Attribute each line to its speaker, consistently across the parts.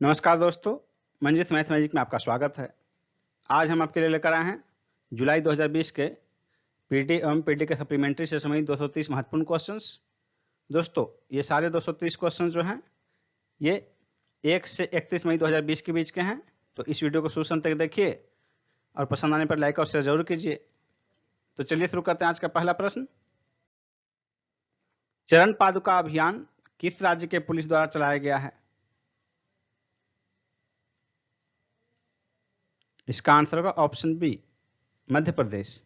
Speaker 1: नमस्कार दोस्तों, Manjit math magic में आपका स्वागत है। आज हम आपके लिए लेकर आए हैं जुलाई 2020 के पीटी एवं पीटी के सप्लीमेंट्री से संबंधित 230 महत्वपूर्ण क्वेश्चंस। दोस्तों, ये सारे 230 क्वेश्चंस जो हैं ये 1 से 31 मई 2020 के बीच के हैं। तो इस वीडियो को शुरू तक देखिए और पसंद आने पर लाइक और शेयर जरूर कीजिए। तो चलिए शुरू करते हैं आज का पहला प्रश्न। चरण पादुका अभियान किस राज्य के पुलिस द्वारा चलाया गया है? इसका आंसर होगा option B, Madhya Pradesh.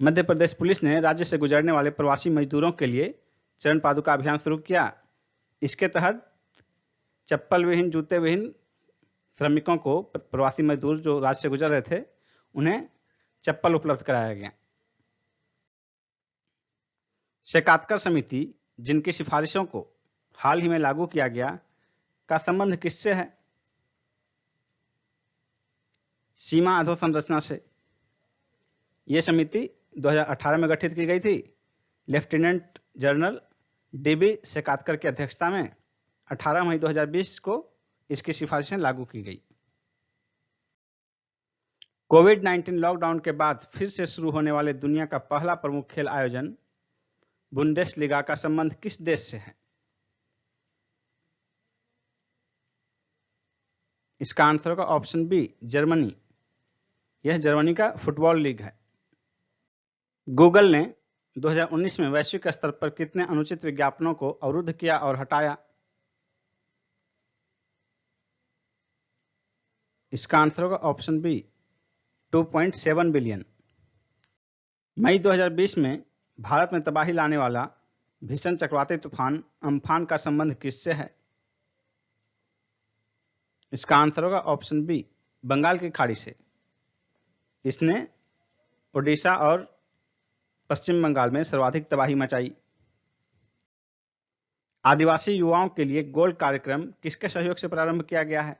Speaker 1: Madhya Pradesh police ने राज्य से गुजरने वाले प्रवासी मजदूरों के लिए चरण पादुका अभियान शुरू किया। इसके तहत चप्पल विहीन, जूते विहीन श्रमिकों को, प्रवासी मजदूर जो राज्य से गुजर रहे थे, उन्हें चप्पल उपलब्ध कराया गया। शेकातकर समिति, जिनकी सिफारिशों को हाल ही में लागू किया गया, का संबंध किससे है? सीमा अधोसंरचना से। यह समिति 2018 में गठित की गई थी। लेफ्टिनेंट जनरल डीबी शेकातकर की अध्यक्षता में 18 मई 2020 को इसकी सिफारिशें लागू की गई। कोविड-19 लॉकडाउन के बाद फिर से शुरू होने वाले दुनिया का पहला प्रमुख खेल आयोजन बुंडेसलीगा का संबंध किस देश से है? इसका आंसर होगा ऑप्शन बी, जर्मनी। यह जर्मनी का फुटबॉल लीग है। गूगल ने 2019 में वैश्विक स्तर पर कितने अनुचित विज्ञापनों को अवरुद्ध किया और हटाया? इसका आंसर होगा ऑप्शन बी, 2.7 बिलियन। मई 2020 में भारत में तबाही लाने वाला भीषण चक्रवाती तूफान अम्फान का संबंध किससे है? इसका आंसर होगा ऑप्शन बी, बंगाल की खाड़ी से। इसने ओडिशा और पश्चिम बंगाल में सर्वाधिक तबाही मचाई। आदिवासी युवाओं के लिए गोल्ड कार्यक्रम किसके सहयोग से प्रारंभ किया गया है?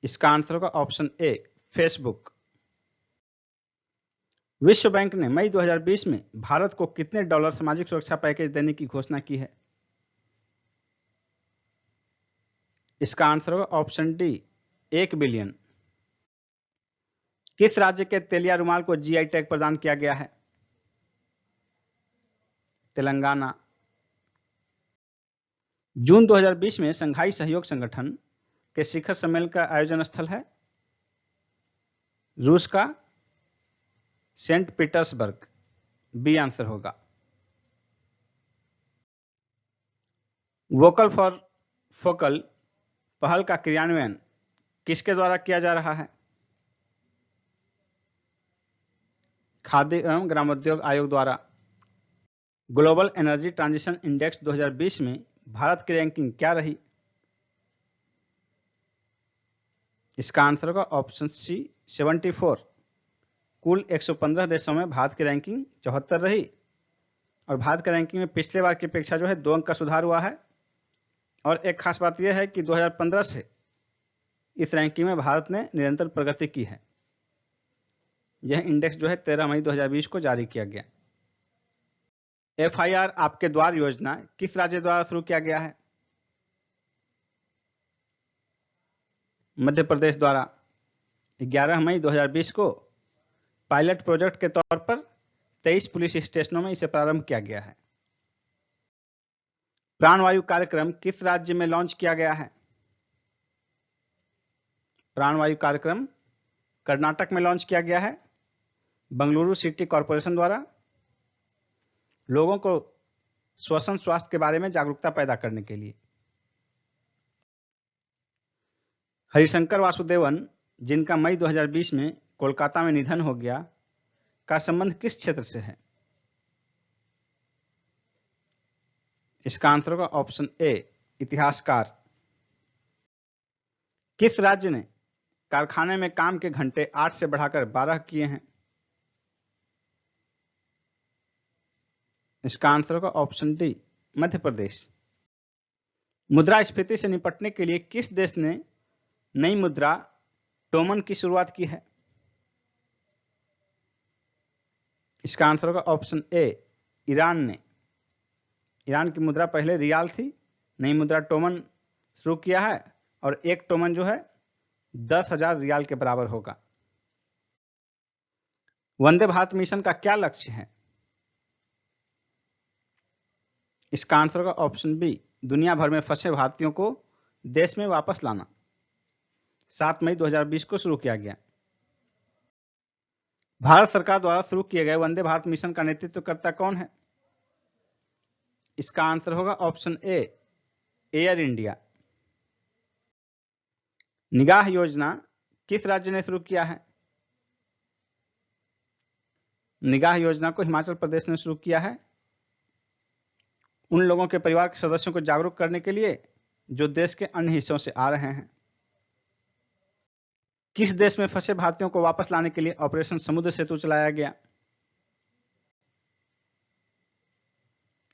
Speaker 1: इसका आंसर होगा ऑप्शन ए, फेसबुक। विश्व बैंक ने मई 2020 में भारत को कितने डॉलर सामाजिक सुरक्षा पैकेज देने की घोषणा की है? इसका आंसर होगा ऑप्शन डी, 1 बिलियन। किस राज्य के तेलिया रुमाल को जीआई टैग प्रदान किया गया है? तेलंगाना। जून 2020 में संघाई सहयोग संगठन के शिखर सम्मेलन का आयोजन स्थल है रूस का सेंट पीटर्सबर्ग। बी आंसर होगा। वोकल फॉर फोकल पहल का क्रियान्वयन किसके द्वारा किया जा रहा है? खाद्य एवं ग्रामोद्योग आयोग द्वारा। ग्लोबल एनर्जी ट्रांजिशन इंडेक्स 2020 में भारत की रैंकिंग क्या रही? इसका आंसर होगा ऑप्शन सी, 74। कुल 115 देशों में भारत की रैंकिंग 74 रही और भारत की रैंकिंग में पिछले बार की अपेक्षा जो है 2 अंक का सुधार हुआ है। और एक खास बात यह है कि 2015 से इस रैंकिंग में भारत ने निरंतर प्रगति की है। यह इंडेक्स जो है 13 मई 2020 को जारी किया गया। FIR आपके द्वार योजना किस राज्य द्वारा शुरू किया गया है? मध्य प्रदेश द्वारा। 11 मई 2020 को पायलट प्रोजेक्ट के तौर पर 23 पुलिस स्टेशनों में इसे प्रारंभ किया गया है। प्राणवायु कार्यक्रम किस राज्य में लॉन्च किया गया है? प्राणवायु कार्यक्रम कर्नाटक में लॉन्च किया गया है बंगलुरु सिटी कॉरपोरेशन द्वारा, लोगों को श्वसन स्वास्थ्य के बारे में जागरूकता पैदा करने के लिए। हरिशंकर वासुदेवन, जिनका मई 2020 में कोलकाता में निधन हो गया, का संबंध किस क्षेत्र से है? इसका आंसर होगा ऑप्शन ए, इतिहासकार। किस राज्य ने कारखाने में काम के घंटे 8 से बढ़ाकर 12 किए हैं? इसका आंसर होगा ऑप्शन डी, मध्य प्रदेश। मुद्रास्फीति से निपटने के लिए किस देश ने नई मुद्रा टोमन की शुरुआत की है? इसका आंसर होगा ऑप्शन ए, ईरान ने। ईरान की मुद्रा पहले रियाल थी, नई मुद्रा टोमन शुरू किया है और एक टोमन जो है 10,000 रियाल के बराबर होगा। वंदे भारत मिशन का क्या लक्ष्य है? इसका आंसर होगा ऑप्शन बी, दुनिया भर में फंसे भारतीयों को देश में वापस लाना। 7 मई 2020 को शुरू किया गया। भारत सरकार द्वारा शुरू किए गए वंदे भारत मिशन का नेतृत्वकर्ता कौन है? इसका आंसर होगा ऑप्शन ए, एयर इंडिया। निगाह योजना किस राज्य ने शुरू किया है? निगाह योजना को हिमाचल प्रदेश ने शुरू किया है उन लोगों के परिवार के सदस्यों को जागरूक करने के लिए जो देश के अन्य हिस्सों से आ रहे हैं। किस देश में फंसे भारतीयों को वापस लाने के लिए ऑपरेशन समुद्र सेतु चलाया गया?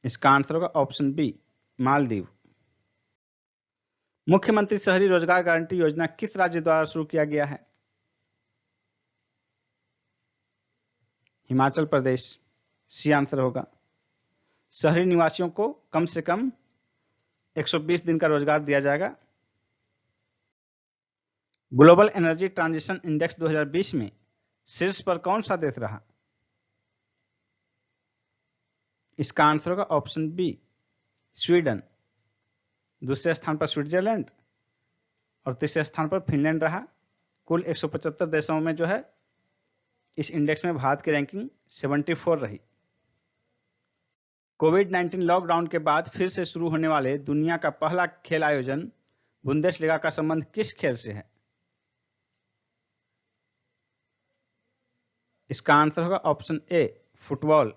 Speaker 1: इसका आंसर होगा ऑप्शन बी, मालदीव। मुख्यमंत्री शहरी रोजगार गारंटी योजना किस राज्य द्वारा शुरू किया गया है? हिमाचल प्रदेश, सी आंसर होगा। शहरी निवासियों को कम से कम 120 दिन का रोजगार दिया जाएगा। ग्लोबल एनर्जी ट्रांजिशन इंडेक्स 2020 में शीर्ष पर कौन सा देश रहा? इसका आंसर होगा ऑप्शन बी, स्वीडन। दूसरे स्थान पर स्विट्जरलैंड और तीसरे स्थान पर फिनलैंड रहा। कुल 175 देशों में जो है इस इंडेक्स में भारत की रैंकिंग 74 रही। कोविड-19 लॉकडाउन के बाद फिर से शुरू होने वाले दुनिया का पहला खेल आयोजन बुंदेसलीगा का संबंध किस खेल से है? इसका आंसर होगा ऑप्शन ए, फुटबॉल।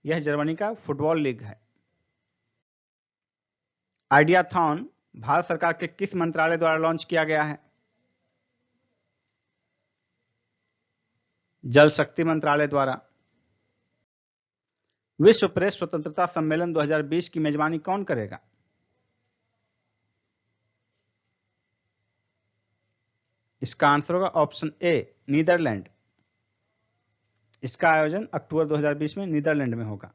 Speaker 1: यह जर्मनी का फुटबॉल लीग है। आइडियाथॉन भारत सरकार के किस मंत्रालय द्वारा लॉन्च किया गया है? जल शक्ति मंत्रालय द्वारा। विश्व प्रेस स्वतंत्रता सम्मेलन 2020 की मेजबानी कौन करेगा? इसका आंसर होगा ऑप्शन ए, नीदरलैंड। इसका आयोजन अक्टूबर 2020 में नीदरलैंड में होगा।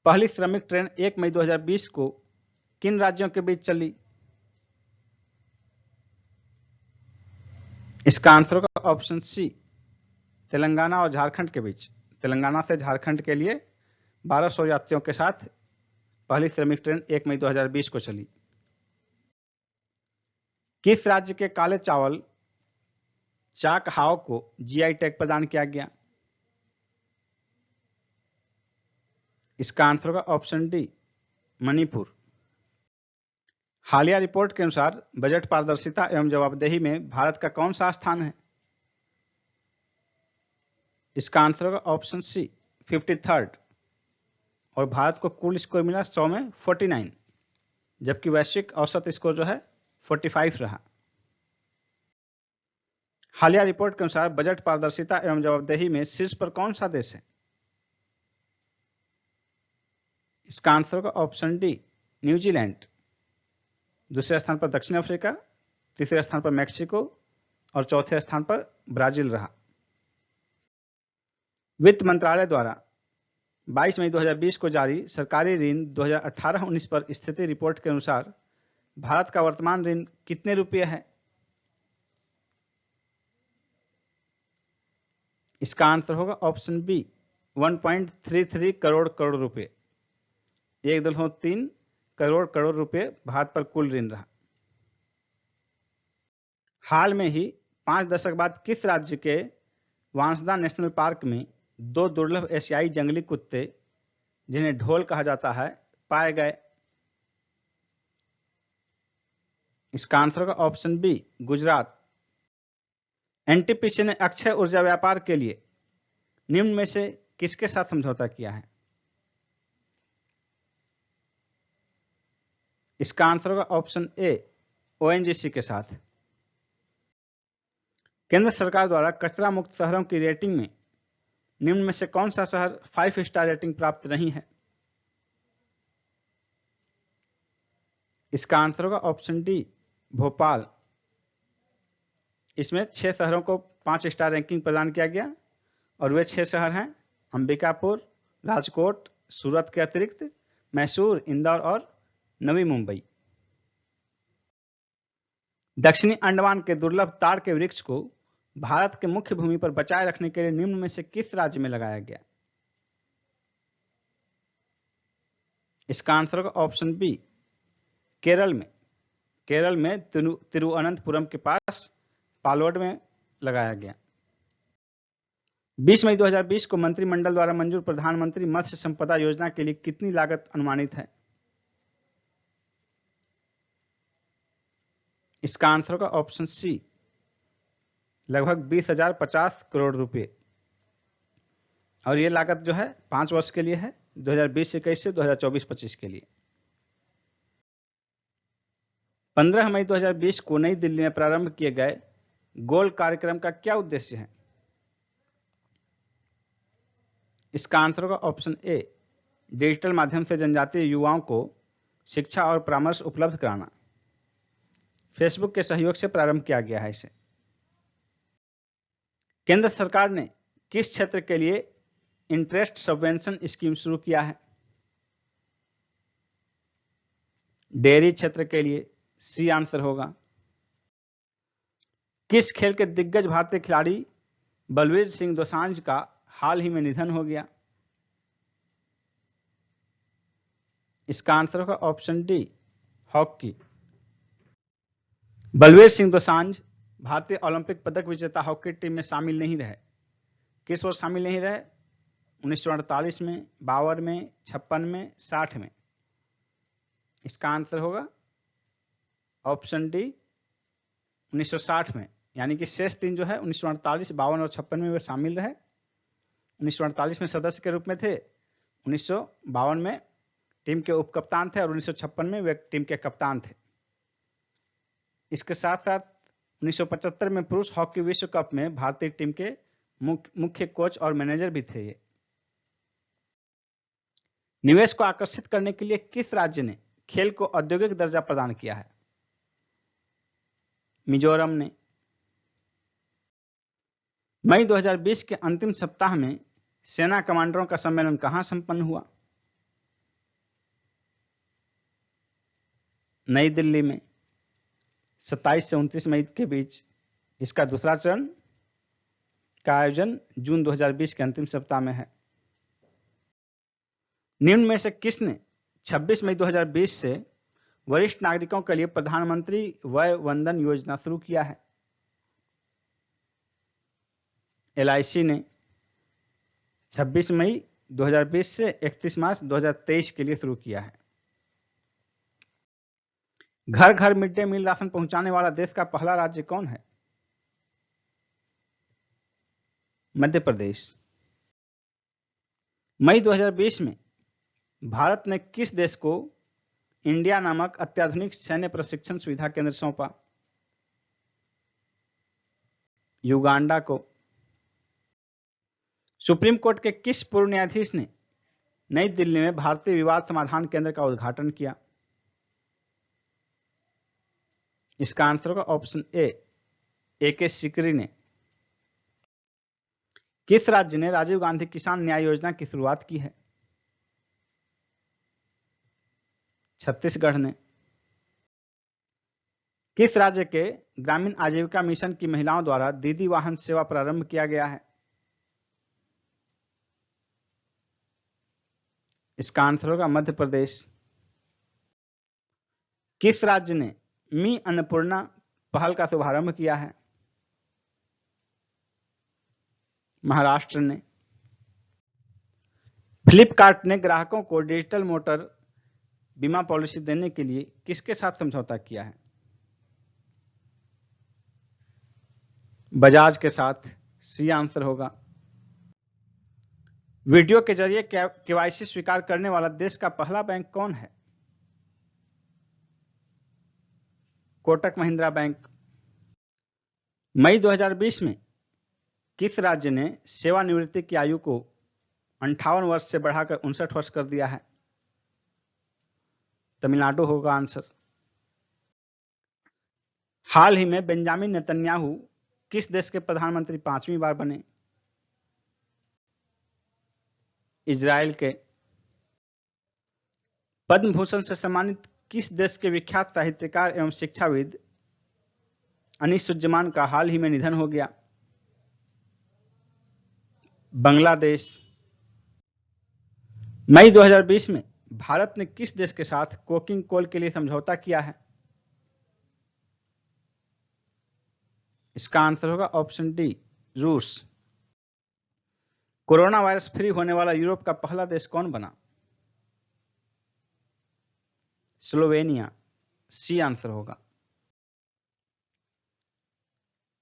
Speaker 1: पहली श्रमिक ट्रेन 1 मई 2020 को किन राज्यों के बीच चली? इसका आंसर होगा ऑप्शन सी, तेलंगाना और झारखंड के बीच। तेलंगाना से झारखंड के लिए 1200 यात्रियों के साथ पहली श्रमिक ट्रेन 1 मई 2020 को चली। किस राज्य के काले चावल चाक हाव को जीआई टैग प्रदान किया गया? इसका आंसर होगा ऑप्शन डी, मणिपुर। हालिया रिपोर्ट के अनुसार बजट पारदर्शिता एवं जवाबदेही में भारत का कौन सा स्थान है? इसका आंसर होगा ऑप्शन सी, 53rd। और भारत को कुल स्कोर मिला 100 में 49, जबकि वैश्विक औसत स्कोर जो है 45 रहा। हालिया रिपोर्ट के अनुसार बजट पारदर्शिता एवं जवाबदेही में शीर्ष पर कौन सा देश है? इसका आंसर होगा ऑप्शन डी, न्यूजीलैंड। दूसरे स्थान पर दक्षिण अफ्रीका, तीसरे स्थान पर मैक्सिको और चौथे स्थान पर ब्राजील रहा। वित्त मंत्रालय द्वारा 22 मई 2020 को जारी सरकारी ऋण 2018-19 पर स्थिति रिपोर्ट के अनुसार भारत का वर्तमान ऋण कितने रुपये है? इसका आंसर होगा ऑप्शन बी, 1.33 करोड़ रुपए। 1.3 करोड़ रुपए भारत पर कुल ऋण रहा। हाल में ही 5 दशक बाद किस राज्य के वांसदा नेशनल पार्क में 2 दुर्लभ एशियाई जंगली कुत्ते जिन्हें ढोल कहा जाता है पाए गए? इसका आंसर होगा ऑप्शन बी, गुजरात। एनटीपीसी ने अक्षय ऊर्जा व्यापार के लिए निम्न में से किसके साथ समझौता किया है? इसका आंसर होगा ऑप्शन ए, ओएनजीसी के साथ। केंद्र सरकार द्वारा कचरा मुक्त शहरों की रेटिंग में निम्न में से कौन सा शहर 5 स्टार रेटिंग प्राप्त नहीं है? इसका आंसर होगा ऑप्शन डी, भोपाल। इसमें 6 शहरों को 5 स्टार रैंकिंग प्रदान किया गया और वे 6 शहर हैं अंबिकापुर, राजकोट, सूरत के अतिरिक्त मैसूर, इंदौर और नवी मुंबई। दक्षिणी अंडमान के दुर्लभ ताड़ के वृक्ष को भारत के मुख्य भूमि पर बचाए रखने के लिए निम्न में से किस राज्य में लगाया गया? इसका आंसर होगा ऑप्शन बी, केरल में। केरल में तिरुवनंतपुरम के पास पालोड में लगाया गया। 20 मई 2020 को मंत्रिमंडल द्वारा मंजूर प्रधानमंत्री मत्स्य संपदा योजना के लिए कितनी लागत अनुमानित है? इसका आंसर होगा ऑप्शन सी, लगभग 20,050 करोड़ रुपए। और यह लागत जो है 5 वर्ष के लिए है, 2020-21 से 2024-25 के लिए। 15 मई 2020 को नई दिल्ली में प्रारंभ किए गए गोल्ड कार्यक्रम का क्या उद्देश्य है? इसका आंसर होगा ऑप्शन ए, डिजिटल माध्यम से जनजातीय युवाओं को शिक्षा और परामर्श उपलब्ध कराना। फेसबुक के सहयोग से प्रारंभ किया गया है इसे। केंद्र सरकार ने किस क्षेत्र के लिए इंटरेस्ट सबवेंशन स्कीम शुरू किया है? डेयरी क्षेत्र के लिए, सी आंसर होगा। किस खेल के दिग्गज भारतीय खिलाड़ी बलवीर सिंह दोसांझ का हाल ही में निधन हो गया? इसका आंसर होगा option D, hockey. Balbir Singh Dosanjh भारतीय ओलंपिक पदक विजेता हॉकी टीम में शामिल नहीं रहे। किस वर्ष शामिल नहीं रहे? 1948 में, 52 में, 56 में, 60 में। इसका आंसर होगा ऑप्शन डी, 1960 में। यानी कि शेष 3 जो है 1948, 52 और 56 में वे शामिल रहे। 1948 में सदस्य के रूप में थे, 1952 में टीम के उपकप्तान थे और 1956 में वे टीम के कप्तान थे। इसके साथ साथ 1975 में पुरुष हॉकी विश्व कप में भारतीय टीम के मुख्य कोच और मैनेजर भी थे ये। निवेश को आकर्षित करने के लिए किस राज्य ने खेल को औद्योगिक दर्जा प्रदान किया है? मिजोरम ने। मई 2020 के अंतिम सप्ताह में सेना कमांडरों का सम्मेलन कहां संपन्न हुआ? नई दिल्ली में। 27 से 29 मई के बीच इसका दूसरा चरण का आयोजन जून 2020 के अंतिम सप्ताह में है। निम्न में से किसने 26 मई 2020 से वरिष्ठ नागरिकों के लिए प्रधानमंत्री वय वंदन योजना शुरू किया है? LIC ने 26 मई 2020 से 31 मार्च 2023 के लिए शुरू किया है। घर घर मिड डे मील राशन पहुंचाने वाला देश का पहला राज्य कौन है? मध्य प्रदेश। मई 2020 में भारत ने किस देश को इंडिया नामक अत्याधुनिक सैन्य प्रशिक्षण सुविधा केंद्र सौंपा? युगांडा को। सुप्रीम कोर्ट के किस पूर्व न्यायाधीश ने नई दिल्ली में भारतीय विवाद समाधान केंद्र का उद्घाटन किया? इसका आंसर होगा ऑप्शन ए, AK सिकरी ने। किस राज्य ने राजीव गांधी किसान न्याय योजना की शुरुआत की है? छत्तीसगढ़ ने। किस राज्य के ग्रामीण आजीविका मिशन की महिलाओं द्वारा दीदी वाहन सेवा प्रारंभ किया गया है? इसका आंसर होगा मध्य प्रदेश। किस राज्य ने मी अन्नपूर्णा पहल का शुभारंभ किया है? महाराष्ट्र ने। फ्लिपकार्ट ने ग्राहकों को डिजिटल मोटर बीमा पॉलिसी देने के लिए किसके साथ समझौता किया है? बजाज के साथ, सी आंसर होगा। वीडियो के जरिए KYC स्वीकार करने वाला देश का पहला बैंक कौन है? कोटक महिंद्रा बैंक। मई 2020 में किस राज्य ने सेवानिवृत्ति की आयु को 58 वर्ष से बढ़ाकर 59 वर्ष कर दिया है? तमिलनाडु होगा आंसर। हाल ही में बेंजामिन नेतन्याहू किस देश के प्रधानमंत्री 5वीं बार बने? इजराइल के। पद्म भूषण से सम्मानित किस देश के विख्यात साहित्यकार एवं शिक्षाविद अनीसुज्जमान का हाल ही में निधन हो गया? बांग्लादेश। मई 2020 में भारत ने किस देश के साथ कोकिंग कोल के लिए समझौता किया है? इसका आंसर होगा ऑप्शन डी, रूस। कोरोना वायरस फ्री होने वाला यूरोप का पहला देश कौन बना? स्लोवेनिया। सी आंसर होगा।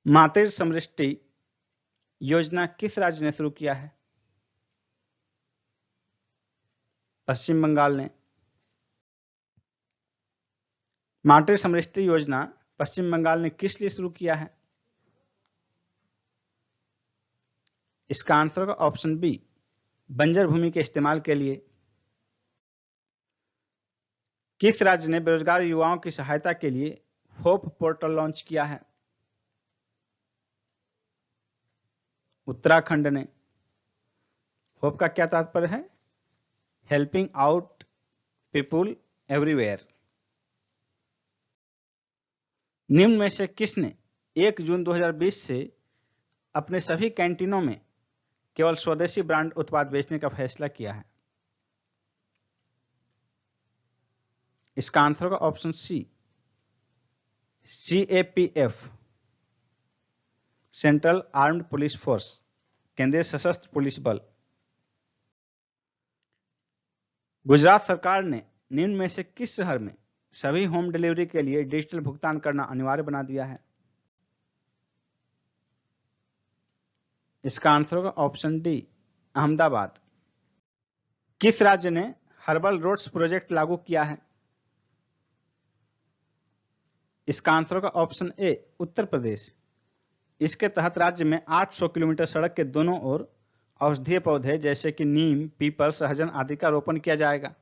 Speaker 1: मातृ समृष्टि योजना किस राज्य ने शुरू किया है? पश्चिम बंगाल ने। मातृ समृष्टि योजना पश्चिम बंगाल ने किस लिए शुरू किया है? इसका आंसर होगा ऑप्शन बी, बंजर भूमि के इस्तेमाल के लिए। किस राज्य ने बेरोजगार युवाओं की सहायता के लिए होप पोर्टल लॉन्च किया है? उत्तराखंड ने। होप का क्या तात्पर्य है? Helping out people everywhere. निम्न में से किसने 1 जून 2020 से अपने सभी कैंटीनों में केवल स्वदेशी ब्रांड उत्पाद बेचने का फैसला किया है? इसका आंसर होगा option C, CAPF, central armed police force, केंद्रीय सशस्त्र पुलिस बल। गुजरात सरकार ने निम्न में से किस शहर में सभी होम डिलीवरी के लिए डिजिटल भुगतान करना अनिवार्य बना दिया है? इसका आंसर होगा ऑप्शन डी, अहमदाबाद। किस राज्य ने हर्बल रोड्स प्रोजेक्ट लागू किया है? इसका आंसर होगा ऑप्शन ए, उत्तर प्रदेश। इसके तहत राज्य में 800 किलोमीटर सड़क के दोनों ओर औषधीय पौधे जैसे कि नीम, पीपल, सहजन आदि का रोपण किया जाएगा।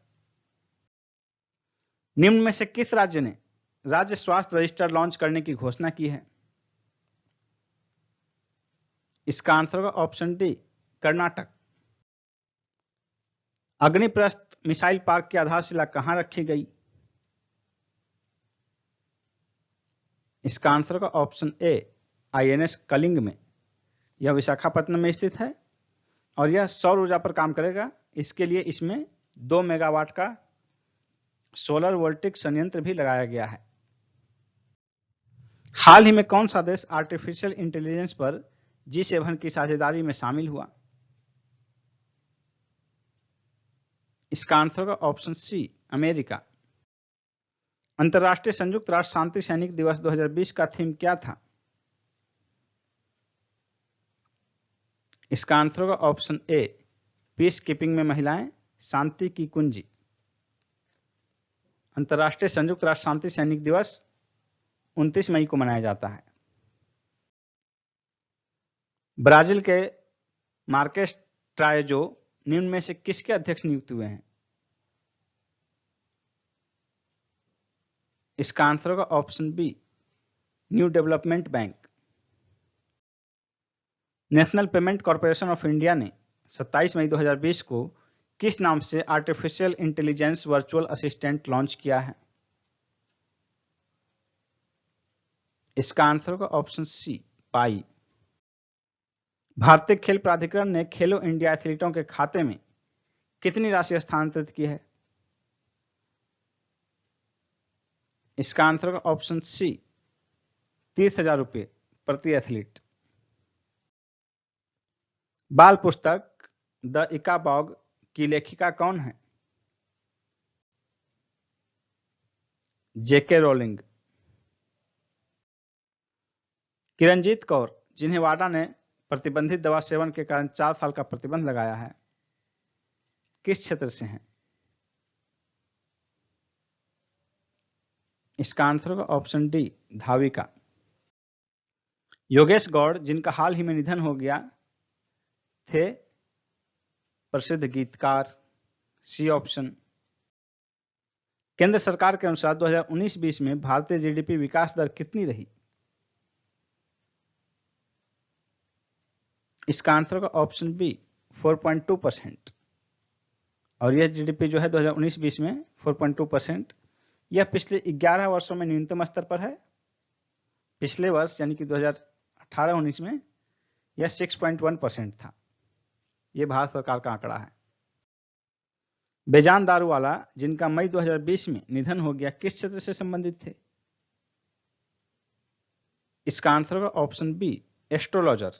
Speaker 1: निम्न में से किस राज्य ने राज्य स्वास्थ्य रजिस्टर लॉन्च करने की घोषणा की है? इसका आंसर होगा option D, Karnataka. Agniprastha missile park की आधारशिला कहां रखी गई? इसका आंसर होगा ऑप्शन ए, INS कलिंग में। यह विशाखापट्टनम में स्थित है और यह सौर ऊर्जा पर काम करेगा। इसके लिए इसमें 2 मेगावाट का सोलर वोल्टिक संयंत्र भी लगाया गया है। हाल ही में कौन सा देश आर्टिफिशियल इंटेलिजेंस पर G7 की साझेदारी में शामिल हुआ? इसका आंसर होगा ऑप्शन सी, अमेरिका। अंतर्राष्ट्रीय संयुक्त राष्ट्र शांति सैनिक दिवस 2020 का थीम क्या था? इसका आंसर होगा ऑप्शन ए, पीस कीपिंग में महिलाएं, शांति की कुंजी। अंतर्राष्ट्रीय संयुक्त राष्ट्र शांति सैनिक दिवस 29 मई को मनाया जाता है। ब्राजील के मार्केस ट्रायजो निम्न में से किसके अध्यक्ष नियुक्त हुए हैं? इसका आंसर होगा option B, new development bank. National payment corporation of India ने 27 मई 2020 को किस नाम से artificial intelligence virtual assistant launch किया है? इसका आंसर होगा ऑप्शन सी, पाई। भारतीय खेल प्राधिकरण ने खेलो इंडिया एथलीटों के खाते में कितनी राशि स्थानांतरित की है? इसका आंसर होगा ऑप्शन सी, 30,000 रुपये प्रति एथलीट। बाल पुस्तक द इकाबॉग की लेखिका कौन है? JK rolling. किरणजीत कौर, जिन्हें वाडा ने प्रतिबंधित दवा सेवन के कारण 4 साल का प्रतिबंध लगाया है, किस क्षेत्र से हैं? इसका आंसर होगा ऑप्शन डी, धाविका। योगेश गौड़, जिनका हाल ही में निधन हो गया, थे प्रसिद्ध गीतकार। C option. केंद्र सरकार के अनुसार 2019-20 में भारतीय GDP विकास दर कितनी रही? इसका आंसर होगा ऑप्शन बी, 4.2%। और यह जीडीपी जो है 2019-20 में 4.2%, यह पिछले 11 वर्षों में न्यूनतम स्तर पर है। पिछले वर्ष यानी कि 2018-19 में यह 6.1% था। यह भारत सरकार का आंकड़ा है। बेजान दारूवाला, जिनका मई 2020 में निधन हो गया, किस क्षेत्र से संबंधित थे? इसका आंसर होगा ऑप्शन बी, एस्ट्रोलॉजर।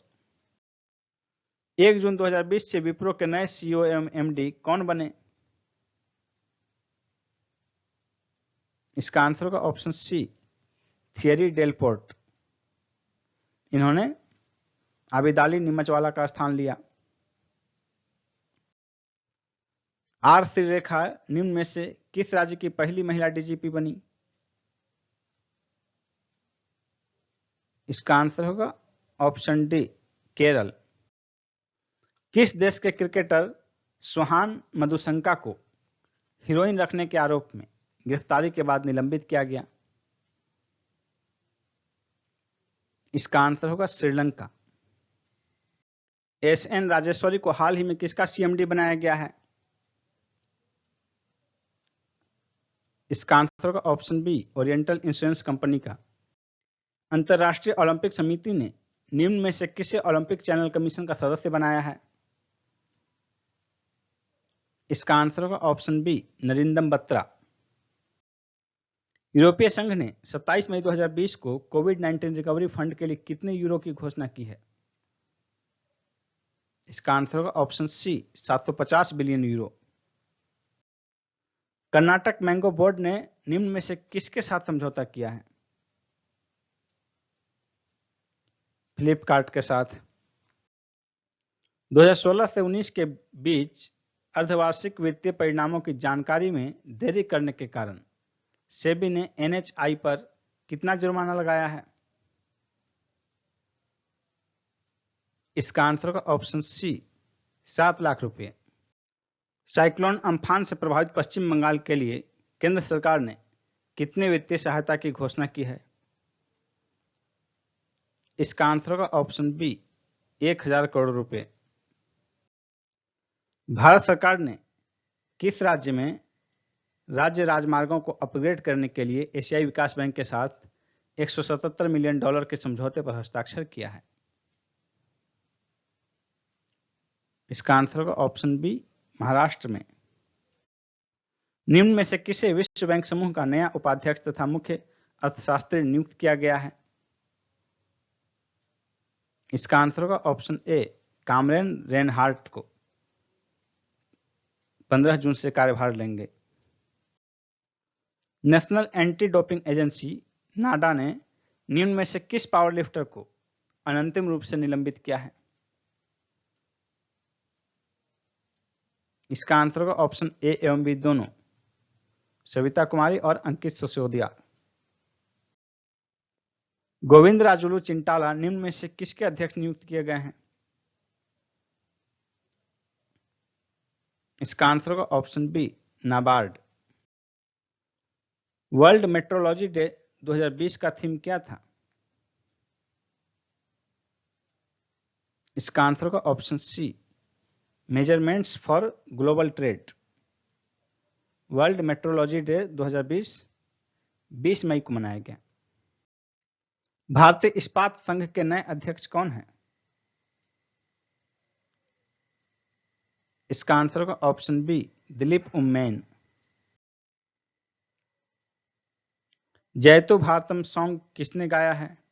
Speaker 1: 1 जून 2020 से विप्रो के नए सीईओ एवं एमडी कौन बने? इसका आंसर होगा ऑप्शन सी, थियरी डेलपोर्ट। इन्होंने आबिदाली निमचवाला का स्थान लिया। आर श्रीरेखा निम्न में से किस राज्य की पहली महिला डीजीपी बनी? इसका आंसर होगा ऑप्शन डी, केरल। किस देश के क्रिकेटर सोहान मधुशंका को हीरोइन रखने के आरोप में गिरफ्तारी के बाद निलंबित किया गया? इसका आंसर होगा श्रीलंका। एसएन राजेश्वरी को हाल ही में किसका सीएमडी बनाया गया है? इसका आंसर होगा option B, oriental insurance company का। अंतर्राष्ट्रीय ओलंपिक समिति ने निम्न में से किसे ओलंपिक चैनल कमीशन का सदस्य बनाया है? इसका आंसर होगा ऑप्शन बी, नरिंदम बत्रा। यूरोपीय संघ ने 27 मई 2020 को कोविड-19 रिकवरी फंड के लिए कितने यूरो की घोषणा की है? इसका आंसर होगा option C, 750 billion euro. Karnataka mango board ने निम्न में से किसके साथ समझौता किया है? फ्लिपकार्ट के साथ। 2016 से 19 के बीच अर्धवार्षिक वित्तीय परिणामों की जानकारी में देरी करने के कारण सेबी ने एनएचआई पर कितना जुर्माना लगाया है? इसका आंसर होगा ऑप्शन सी, 7 लाख रुपए। साइक्लोन अम्फान से प्रभावित पश्चिम बंगाल के लिए केंद्र सरकार ने कितने वित्तीय सहायता की घोषणा की है? इसका आंसर होगा ऑप्शन बी, 1000 करोड़ रुपए। भारत सरकार ने किस राज्य में राज्य राजमार्गों को अपग्रेड करने के लिए एशियाई विकास बैंक के साथ $177 मिलियन के समझौते पर हस्ताक्षर किया है? इसका आंसर होगा ऑप्शन बी, महाराष्ट्र में। निम्न में से किसे विश्व बैंक समूह का नया उपाध्यक्ष तथा मुख्य अर्थशास्त्री नियुक्त किया गया है? इसका आंसर होगा ऑप्शन ए, कामरेन रेनहार्ट को 15 जून से कार्यभार लेंगे। नेशनल एंटी डोपिंग एजेंसी नाडा ने निम्न में से किस पावर लिफ्टर को अनंतिम रूप से निलंबित किया है? इसका आंसर होगा ऑप्शन ए एवं बी दोनों, सविता कुमारी और अंकित सिसोदिया। गोविंद राजुलू चिंटाला निम्न में से किसके अध्यक्ष नियुक्त किए गए हैं? इसका आंसर होगा option B, NABARD. World metrology day 2020 का थीम क्या था? इसका आंसर होगा option C, measurements for global trade. World metrology day 2020 20 मई को मनाया गया। भारतीय इस्पात संघ के नए अध्यक्ष कौन हैं? इसका आंसर होगा ऑप्शन बी, दिलीप उम्मैन। जयतु भारतम सॉन्ग किसने गाया है?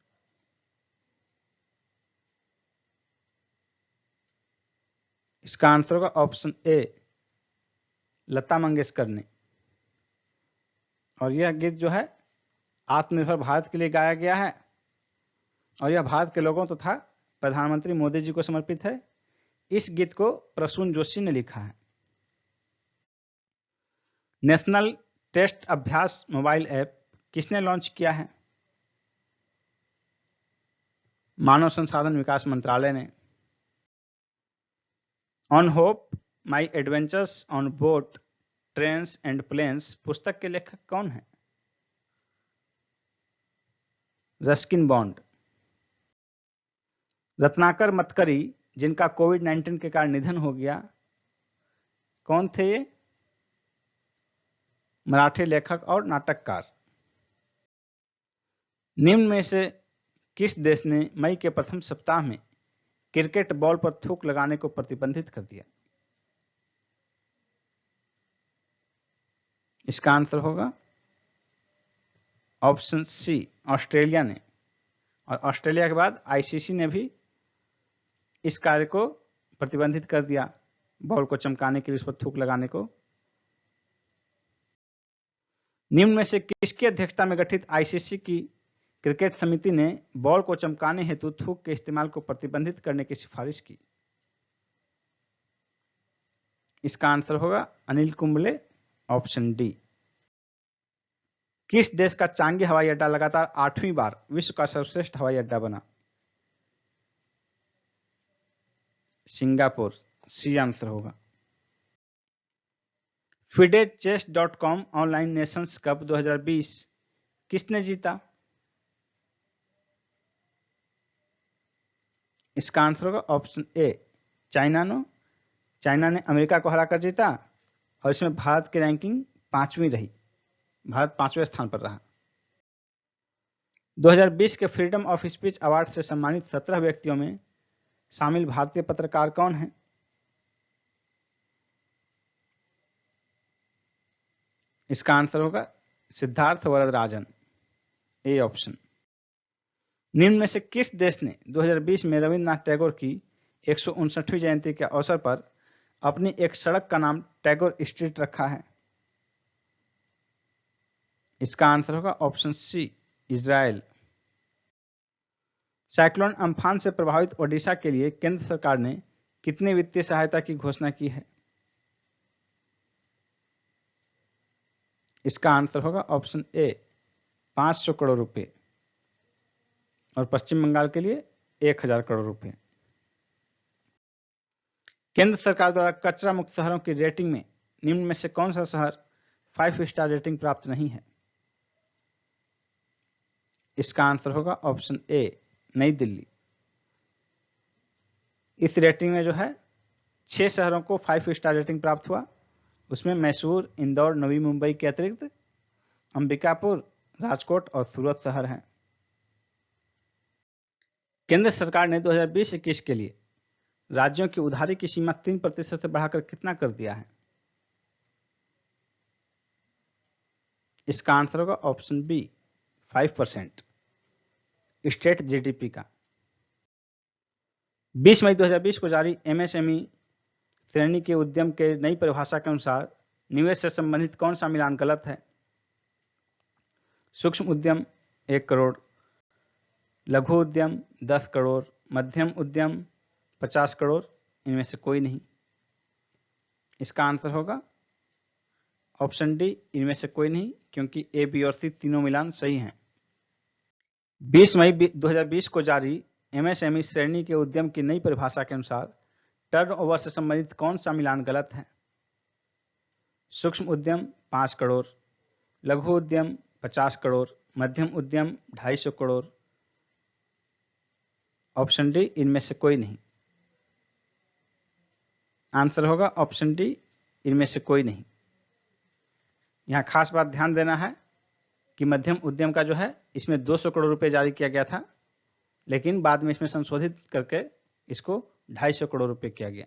Speaker 1: इसका आंसर होगा ऑप्शन ए, लता मंगेशकर ने। और यह गीत जो है आत्मनिर्भर भारत के लिए गाया गया है और यह भारत के लोगों तथा प्रधानमंत्री मोदी जी को समर्पित है। इस गीत को प्रसून जोशी ने लिखा है। National test Abhyas mobile app किसने लॉन्च किया है? मानव संसाधन विकास मंत्रालय ने। On hope my adventures on boat trains and planes पुस्तक के लेखक कौन है? Ruskin bond. रत्नाकर मतकरी, जिनका कोविड-19 के कारण निधन हो गया, कौन थे ये? मराठी लेखक और नाटककार। निम्न में से किस देश ने मई के प्रथम सप्ताह में क्रिकेट बॉल पर थूक लगाने को प्रतिबंधित कर दिया? इसका आंसर होगा ऑप्शन सी, ऑस्ट्रेलिया ने। और ऑस्ट्रेलिया के बाद आईसीसी ने भी इस कार्य को प्रतिबंधित कर दिया, बॉल को चमकाने के लिए उस पर थूक लगाने को। निम्न में से किसकी अध्यक्षता में गठित आईसीसी की क्रिकेट समिति ने बॉल को चमकाने हेतु थूक के इस्तेमाल को प्रतिबंधित करने की सिफारिश की? इसका आंसर होगा अनिल कुंबले, ऑप्शन डी। किस देश का चांगी हवाई अड्डा लगातार 8वीं बार विश्व का सर्वश्रेष्ठ हवाई अड्डा बना? सिंगापुर, सी आंसर होगा। FIDE-Chess.com ऑनलाइन नेशंस कप 2020 किसने जीता? इसका आंसर होगा ऑप्शन ए, चाइना ने अमेरिका को हराकर जीता और इसमें भारत की रैंकिंग 5वीं रही। भारत 5वें स्थान पर रहा। 2020 के फ्रीडम ऑफ स्पीच अवार्ड से सम्मानित 17 व्यक्तियों में शामिल भारतीय पत्रकार कौन हैं? इसका आंसर होगा सिद्धार्थ वरदराजन, ए ऑप्शन। निम्न में से किस देश ने 2020 में रविन्द्रनाथ टैगोर की 159वीं जयंती के अवसर पर अपनी एक सड़क का नाम टैगोर स्ट्रीट रखा है? इसका आंसर होगा option C, Israel. Cyclone Amphan से प्रभावित ओडिशा के लिए केंद्र सरकार ने कितनी वित्तीय सहायता की घोषणा की है? इसका आंसर होगा ऑप्शन ए, 500 करोड़ रुपए। और पश्चिम बंगाल के लिए 1000 करोड़ रुपए। केंद्र सरकार द्वारा कचरा मुक्त शहरों की रेटिंग में निम्न में से कौन सा शहर 5 स्टार रेटिंग प्राप्त नहीं है? इसका आंसर होगा ऑप्शन ए, नई दिल्ली। इस रेटिंग में जो है 6 शहरों को 5 स्टार रेटिंग प्राप्त हुआ। उसमें मैसूर, इंदौर, नवी मुंबई के अतिरिक्त अंबिकापुर, राजकोट और सूरत शहर हैं। केंद्र सरकार ने 2020-21 के लिए राज्यों की उधारी की सीमा 3% से बढ़ाकर कितना कर दिया है? इसका आंसर होगा ऑप्शन बी, 5% स्टेट जीडीपी का। 20 मई 2020 को जारी एमएसएमई श्रेणी के उद्यम के नई परिभाषा के अनुसार निवेश से संबंधित कौन सा मिलान गलत है? सूक्ष्म उद्यम 1 करोड़, लघु उद्यम 10 करोड़, मध्यम उद्यम 50 करोड़, इनमें से कोई नहीं। इसका आंसर होगा ऑप्शन डी, इनमें से कोई नहीं, क्योंकि ए, बी और सी तीनों मिलान सही हैं। 20 मई 2020 को जारी एमएसएमई श्रेणी के उद्यम की नई परिभाषा के अनुसार टर्नओवर से संबंधित कौन सा मिलान गलत है? सूक्ष्म उद्यम 5 करोड़, लघु उद्यम 50 करोड़, मध्यम उद्यम 250 करोड़, ऑप्शन डी, इनमें से कोई नहीं। आंसर होगा ऑप्शन डी, इनमें से कोई नहीं। यहां खास बात ध्यान देना है कि मध्यम उद्यम का जो है इसमें 200 करोड़ रुपए जारी किया गया था, लेकिन बाद में इसमें संशोधित करके इसको 250 करोड़ रुपए किया गया।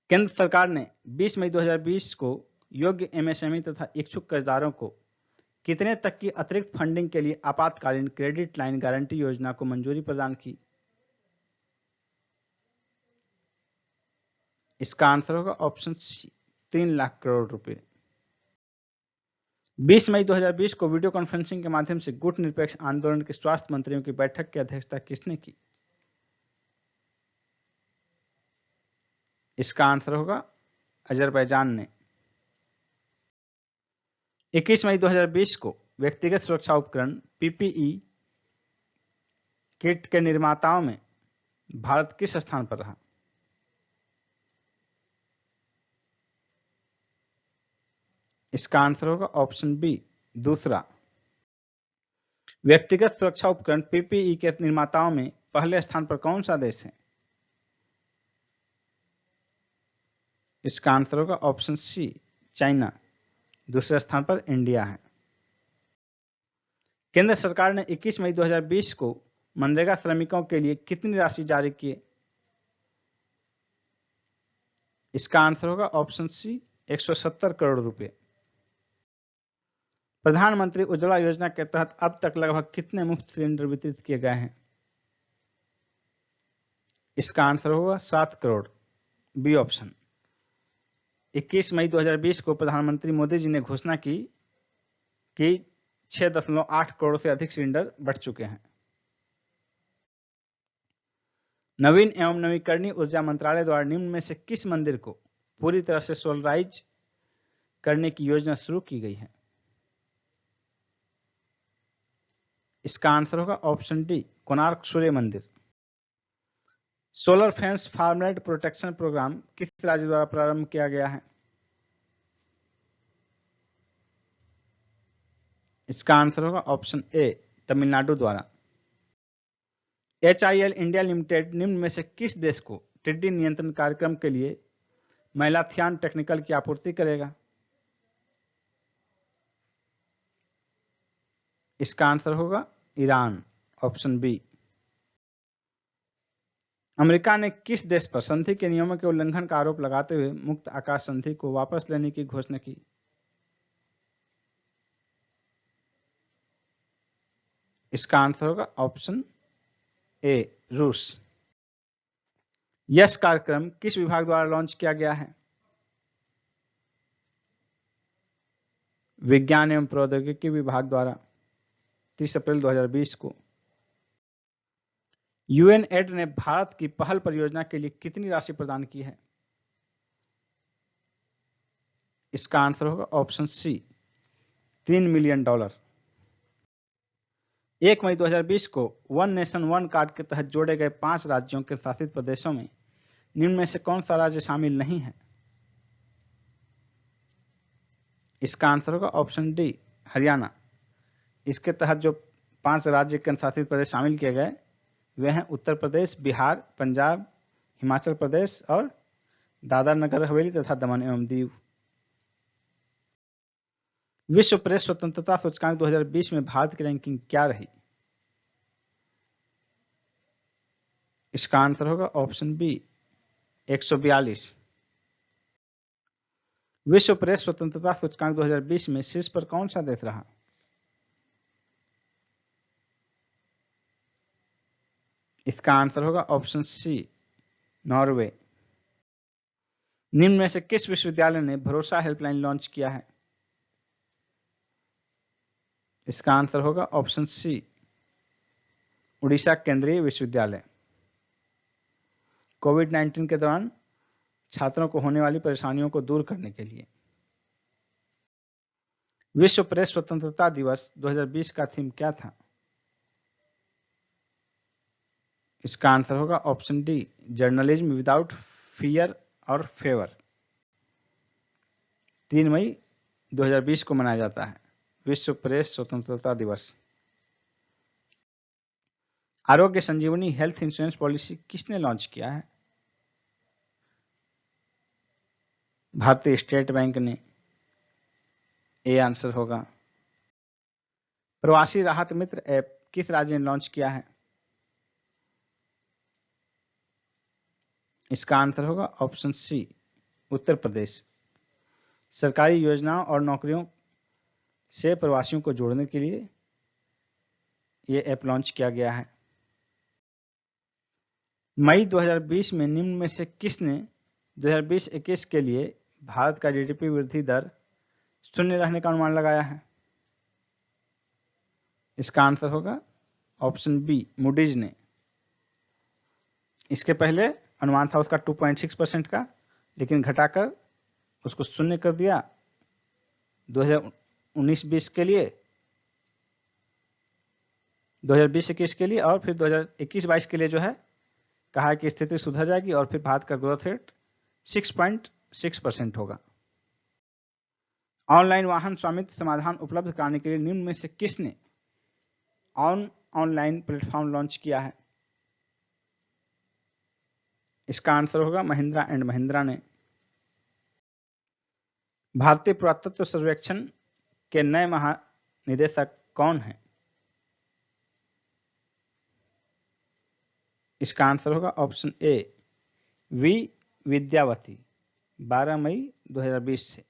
Speaker 1: केंद्र सरकार ने 20 मई 2020 को योग्य एमएसएमई तथा इच्छुक कर्जदारों को कितने तक की अतिरिक्त फंडिंग के लिए आपातकालीन क्रेडिट लाइन गारंटी योजना को मंजूरी प्रदान की? इसका आंसर होगा ऑप्शन सी, 3 लाख करोड़ रुपए। 20 मई 2020 को वीडियो कॉन्फ्रेंसिंग के माध्यम से गुट निरपेक्ष आंदोलन के स्वास्थ्य मंत्रियों की बैठक की अध्यक्षता किसने की? इसका आंसर होगा अजरबैजान ने। 21 मई 2020 को व्यक्तिगत सुरक्षा उपकरण पीपीई किट के निर्माताओं में भारत किस स्थान पर रहा? इसका आंसर होगा ऑप्शन बी, दूसरा। व्यक्तिगत सुरक्षा उपकरण पीपीई के निर्माताओं में पहले स्थान पर कौन सा देश है? इसका आंसर होगा ऑप्शन सी चाइना। दूसरे स्थान पर इंडिया है। केंद्र सरकार ने 21 मई 2020 को मनरेगा श्रमिकों के लिए कितनी राशि जारी की? इसका आंसर होगा ऑप्शन सी 170 करोड़ रुपए। प्रधानमंत्री उज्ज्वला योजना के तहत अब तक लगभग कितने मुफ्त सिलेंडर वितरित किए गए हैं? इसका आंसर होगा 7 करोड़, बी ऑप्शन। 21 मई 2020 को प्रधानमंत्री मोदी जी ने घोषणा की कि 6.8 करोड़ से अधिक सिलेंडर बढ़ चुके हैं। नवीन एवं नवीकरणीय ऊर्जा मंत्रालय द्वारा निम्न में से किस मंदिर को पूरी तरह से सोलराइज करने की योजना शुरू की गई है? इसका आंसर होगा ऑप्शन डी कोणार्क सूर्य मंदिर। Solar fence farmland protection programme किस राज्य द्वारा प्रारंभ किया गया है? इसका आंसर होगा ऑप्शन ए तमिलनाडु द्वारा। HIL इंडिया लिमिटेड निम्न में से किस देश को टिड्डी नियंत्रण कार्यक्रम के लिए मैलाथियान टेक्निकल की आपूर्ति करेगा? इसका आंसर होगा ईरान, ऑप्शन बी। अमेरिका ने किस देश पर संधि के नियमों के उल्लंघन का आरोप लगाते हुए मुक्त आकाश संधि को वापस लेने की घोषणा की? इसका आंसर होगा ऑप्शन ए रूस। यश कार्यक्रम किस विभाग द्वारा लॉन्च किया गया है? विज्ञान एवं प्रौद्योगिकी विभाग द्वारा 30 अप्रैल 2020 को। यूएनएड ने भारत की पहल परियोजना के लिए कितनी राशि प्रदान की है? इसका आंसर होगा ऑप्शन सी $3 मिलियन। 1 मई 2020 को वन नेशन वन कार्ड के तहत जोड़े गए 5 राज्यों के शासित प्रदेशों में निम्न में से कौन सा राज्य शामिल नहीं है? इसका आंसर होगा ऑप्शन डी हरियाणा। इसके तहत जो 5 राज्य के शासित प्रदेश शामिल किए गए वे हैं उत्तर प्रदेश, बिहार, पंजाब, हिमाचल प्रदेश और दादर नगर हवेली तथा दमन एवं दीव। विश्व प्रेस स्वतंत्रता सूचकांक 2020 में भारत की रैंकिंग क्या रही? इसका आंसर होगा ऑप्शन बी 142। विश्व प्रेस स्वतंत्रता सूचकांक 2020 में शीर्ष पर कौन सा देश रहा? इसका आंसर होगा ऑप्शन सी नॉर्वे। निम्न में से किस विश्वविद्यालय ने भरोसा हेल्पलाइन लॉन्च किया है? इसका आंसर होगा ऑप्शन सी उड़ीसा केंद्रीय विश्वविद्यालय। कोविड-19 के दौरान छात्रों को होने वाली परेशानियों को दूर करने के लिए। विश्व प्रेस स्वतंत्रता दिवस 2020 का थीम क्या था? इसका आंसर होगा option D journalism without fear और फेवर। 3 मई 2020 को मनाया जाता है विश्व प्रेस स्वतंत्रता दिवस। आरोग्य संजीवनी हेल्थ इंश्योरेंस पॉलिसी किसने लॉन्च किया है? भारतीय स्टेट बैंक ने, ए आंसर होगा। प्रवासी राहत मित्र ऐप किस राज्य ने लॉन्च किया है? इसका आंसर होगा ऑप्शन सी उत्तर प्रदेश। सरकारी योजनाओं और नौकरियों से प्रवासियों को जोड़ने के लिए यह ऐप लॉन्च किया गया है। मई 2020 में निम्न में से किसने 2020-21 के लिए भारत का जीडीपी वृद्धि दर शून्य रहने का अनुमान लगाया है? इसका आंसर होगा ऑप्शन बी मूडीज ने। इसके पहले अनुमान था उसका 2.6% का, लेकिन घटाकर उसको शून्य कर दिया 2019-20 के लिए, 2020-21 के लिए, और फिर 2021-22 के लिए जो है कहा कि स्थिति सुधर जाएगी और फिर भारत का ग्रोथ रेट 6.6% होगा। ऑनलाइन वाहन स्वामित्व समाधान उपलब्ध कराने के लिए निम्न में से किसने ऑनलाइन प्लेटफॉर्म लॉन्च किया है? इसका आंसर होगा महिंद्रा एंड महिंद्रा ने। भारतीय पुरातत्व सर्वेक्षण के नए महानिदेशक कौन हैं? इसका आंसर होगा ऑप्शन ए वी विद्यावती, 12 मई 2020 से।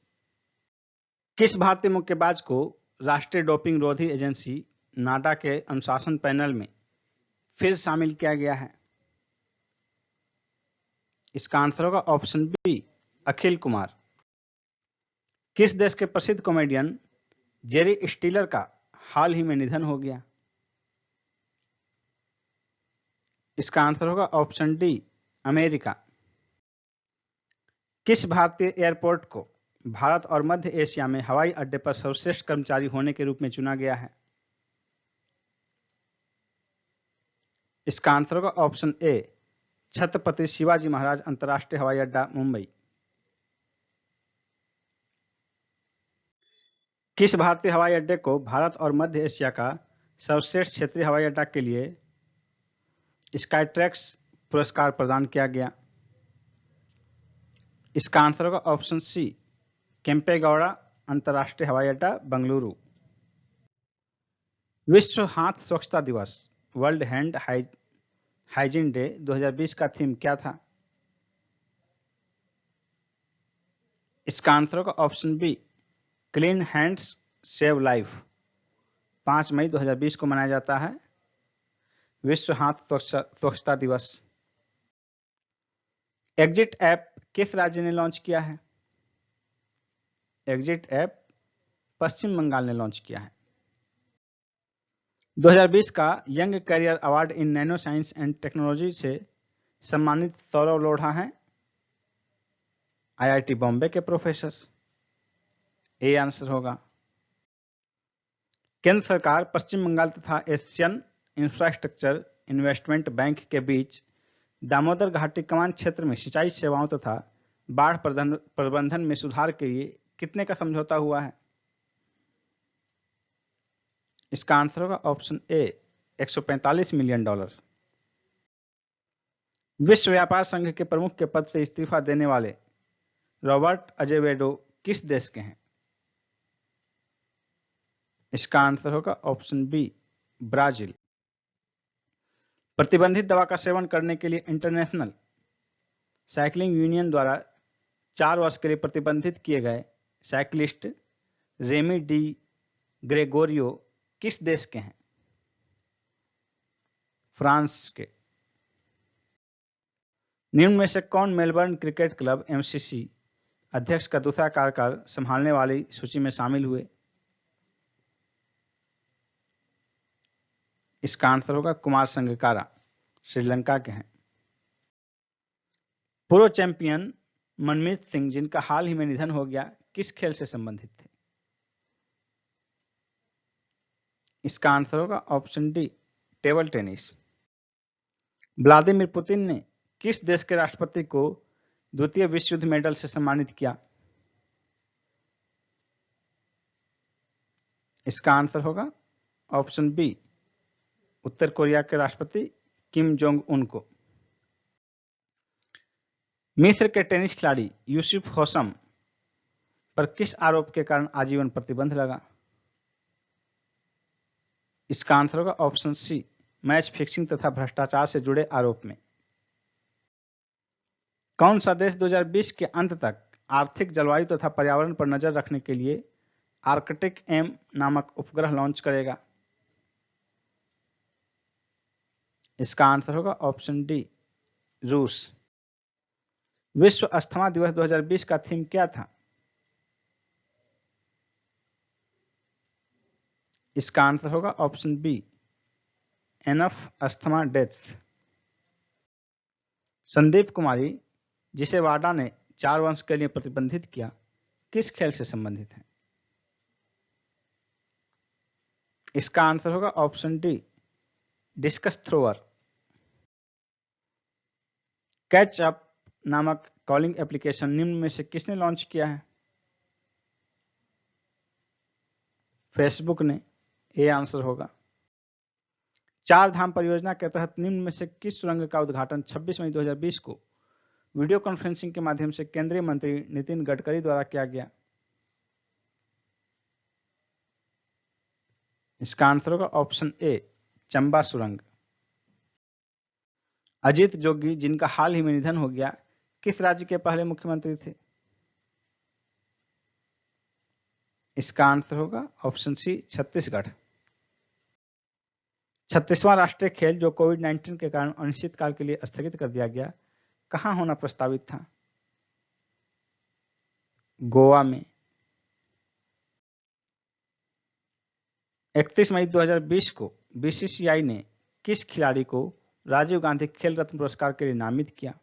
Speaker 1: किस भारतीय मुक्केबाज को राष्ट्रीय डोपिंग रोधी एजेंसी नाडा के अनुशासन पैनल में फिर शामिल किया गया है? इसका आंसर होगा ऑप्शन बी अखिल कुमार। किस देश के प्रसिद्ध कॉमेडियन जेरी स्टीलर का हाल ही में निधन हो गया? इसका आंसर होगा ऑप्शन डी अमेरिका। किस भारतीय एयरपोर्ट को भारत और मध्य एशिया में हवाई अड्डे पर सर्वश्रेष्ठ कर्मचारी होने के रूप में चुना गया है? इसका आंसर होगा ऑप्शन ए छत्रपति शिवाजी महाराज अंतर्राष्ट्रीय हवाई अड्डा, मुंबई। किस भारतीय हवाई अड्डे को भारत और मध्य एशिया का सर्वश्रेष्ठ क्षेत्रीय हवाई अड्डा के लिए स्काईट्रैक्स पुरस्कार प्रदान किया गया? इसका आंसर होगा ऑप्शन सी केम्पेगौड़ा अंतर्राष्ट्रीय हवाई अड्डा, बेंगलुरु। विश्व हाथ स्वच्छता दिवस, वर्ल्ड हैंड हाइजीन डे 2020 का थीम क्या था? इसका आंसर होगा option B clean hands save life. 5 मई 2020 को मनाया जाता है विश्व हाथ स्वच्छता दिवस। एग्जिट ऐप किस राज्य ने लॉन्च किया है? एग्जिट ऐप पश्चिम बंगाल ने लॉन्च किया है। 2020 का young career award in nano science and technology से सम्मानित सौरव लोढ़ा हैं आईआईटी बॉम्बे के प्रोफेसर। ए आंसर होगा। केंद्र सरकार पश्चिम बंगाल तथा एशियन इंफ्रास्ट्रक्चर इन्वेस्टमेंट बैंक के बीच दामोदर घाटी कमान क्षेत्र में सिंचाई सेवाओं तथा बाढ़ प्रबंधन में सुधार के लिए कितने का समझौता हुआ है? इसका आंसर होगा ऑप्शन ए $145 मिलियन। विश्व व्यापार संघ के प्रमुख के पद से इस्तीफा देने वाले रॉबर्ट अजेवेडो किस देश के हैं? इसका आंसर होगा ऑप्शन बी ब्राजील। प्रतिबंधित दवा का सेवन करने के लिए इंटरनेशनल साइकिलिंग यूनियन द्वारा 4 वर्ष के लिए प्रतिबंधित किए गए साइकिलिस्ट रेमी डी ग्रेगोरियो किस देश के हैं? फ्रांस के। निम्न में से कौन मेलबर्न क्रिकेट क्लब एमसीसी अध्यक्ष का दूसरा कार्यकाल संभालने वाली सूची में शामिल हुए? इसका आंसर होगा कुमार संगकारा, श्रीलंका के हैं। पूर्व चैंपियन मनमीत सिंह जिनका हाल ही में निधन हो गया किस खेल से संबंधित थे? इसका आंसर होगा option D table tennis. Vladimir Putin ने किस देश के राष्ट्रपति को द्वितीय विश्व युद्ध मेडल से सम्मानित किया? इसका आंसर होगा ऑप्शन बी उत्तर कोरिया के राष्ट्रपति किम जोंग उन को। मिस्र के टेनिस खिलाड़ी यूसुफ होसम पर किस आरोप के कारण आजीवन प्रतिबंध लगा? इसका आंसर होगा ऑप्शन सी मैच फिक्सिंग तथा भ्रष्टाचार से जुड़े आरोप में। कौन सा देश 2020 के अंत तक आर्थिक, जलवायु तथा पर्यावरण पर नजर रखने के लिए आर्कटिक एम नामक उपग्रह लॉन्च करेगा? इसका आंसर होगा ऑप्शन डी रूस। विश्व अस्थमा दिवस 2020 का थीम क्या था? इसका आंसर होगा option B enough asthma deaths. Sandeep Kumari जिसे वाडा ने 4 वर्ष के लिए प्रतिबंधित किया किस खेल से संबंधित है? इसका आंसर होगा option D discuss thrower. Catch up नामक कॉलिंग एप्लीकेशन निम्न में से किसने लॉन्च किया है? फेसबुक ने। ए आंसर होगा। 4 धाम परियोजना के तहत निम्न में से किस सुरंग का उद्घाटन 26 मई 2020 को वीडियो कॉन्फ्रेंसिंग के माध्यम से केंद्रीय मंत्री नितिन गडकरी द्वारा किया गया? इसका आंसर होगा ऑप्शन ए, चंबा सुरंग। अजीत जोगी, जिनका हाल ही में निधन हो गया, किस राज्य के पहले मुख्यमंत्री थे? इसका आंसर होगा ऑप्शन सी, छत्तीसगढ़। 36वां राष्ट्रीय खेल जो कोविड-19 के कारण अनिश्चितकाल के लिए स्थगित कर दिया गया, कहां होना प्रस्तावित था? गोवा में। 31 मई 2020 को बीसीसीआई ने किस खिलाड़ी को राजीव गांधी खेल रत्न पुरस्कार के लिए नामित किया?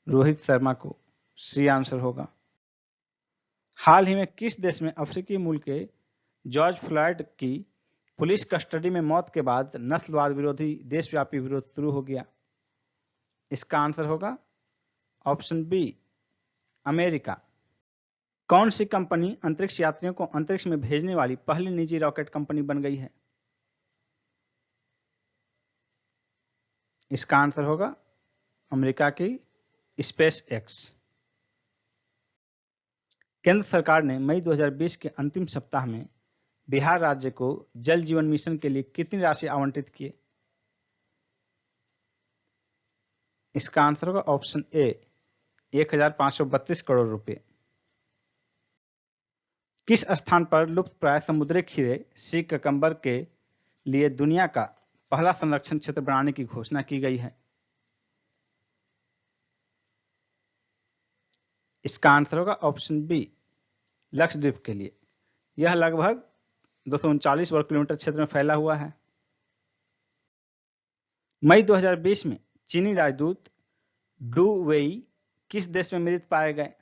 Speaker 1: रोहित शर्मा को। सी आंसर होगा। हाल ही में किस देश में अफ्रीकी मूल के जॉर्ज फ्लॉयड की पुलिस कस्टडी में मौत के बाद नस्लवाद विरोधी देशव्यापी विरोध शुरू हो गया? इसका आंसर होगा ऑप्शन बी, अमेरिका। कौन सी कंपनी अंतरिक्ष यात्रियों को अंतरिक्ष में भेजने वाली पहली निजी रॉकेट कंपनी बन गई है? इसका आंसर होगा अमेरिका की स्पेस एक्स। केंद्र सरकार ने मई 2020 के अंतिम सप्ताह में बिहार राज्य को जल जीवन मिशन के लिए कितनी राशि आवंटित की? इसका आंसर होगा ऑप्शन ए, 1532 करोड़ रुपए। किस स्थान पर लुप्त प्राय समुद्री खीरे सी ककम्बर के लिए दुनिया का पहला संरक्षण क्षेत्र बनाने की घोषणा की गई है? इसका आंसर होगा ऑप्शन बी, लक्षद्वीप के लिए। यह लगभग 239 वर्ग किलोमीटर क्षेत्र में फैला हुआ है। मई 2020 में चीनी राजदूत डू वेई किस देश में मृत पाए गए?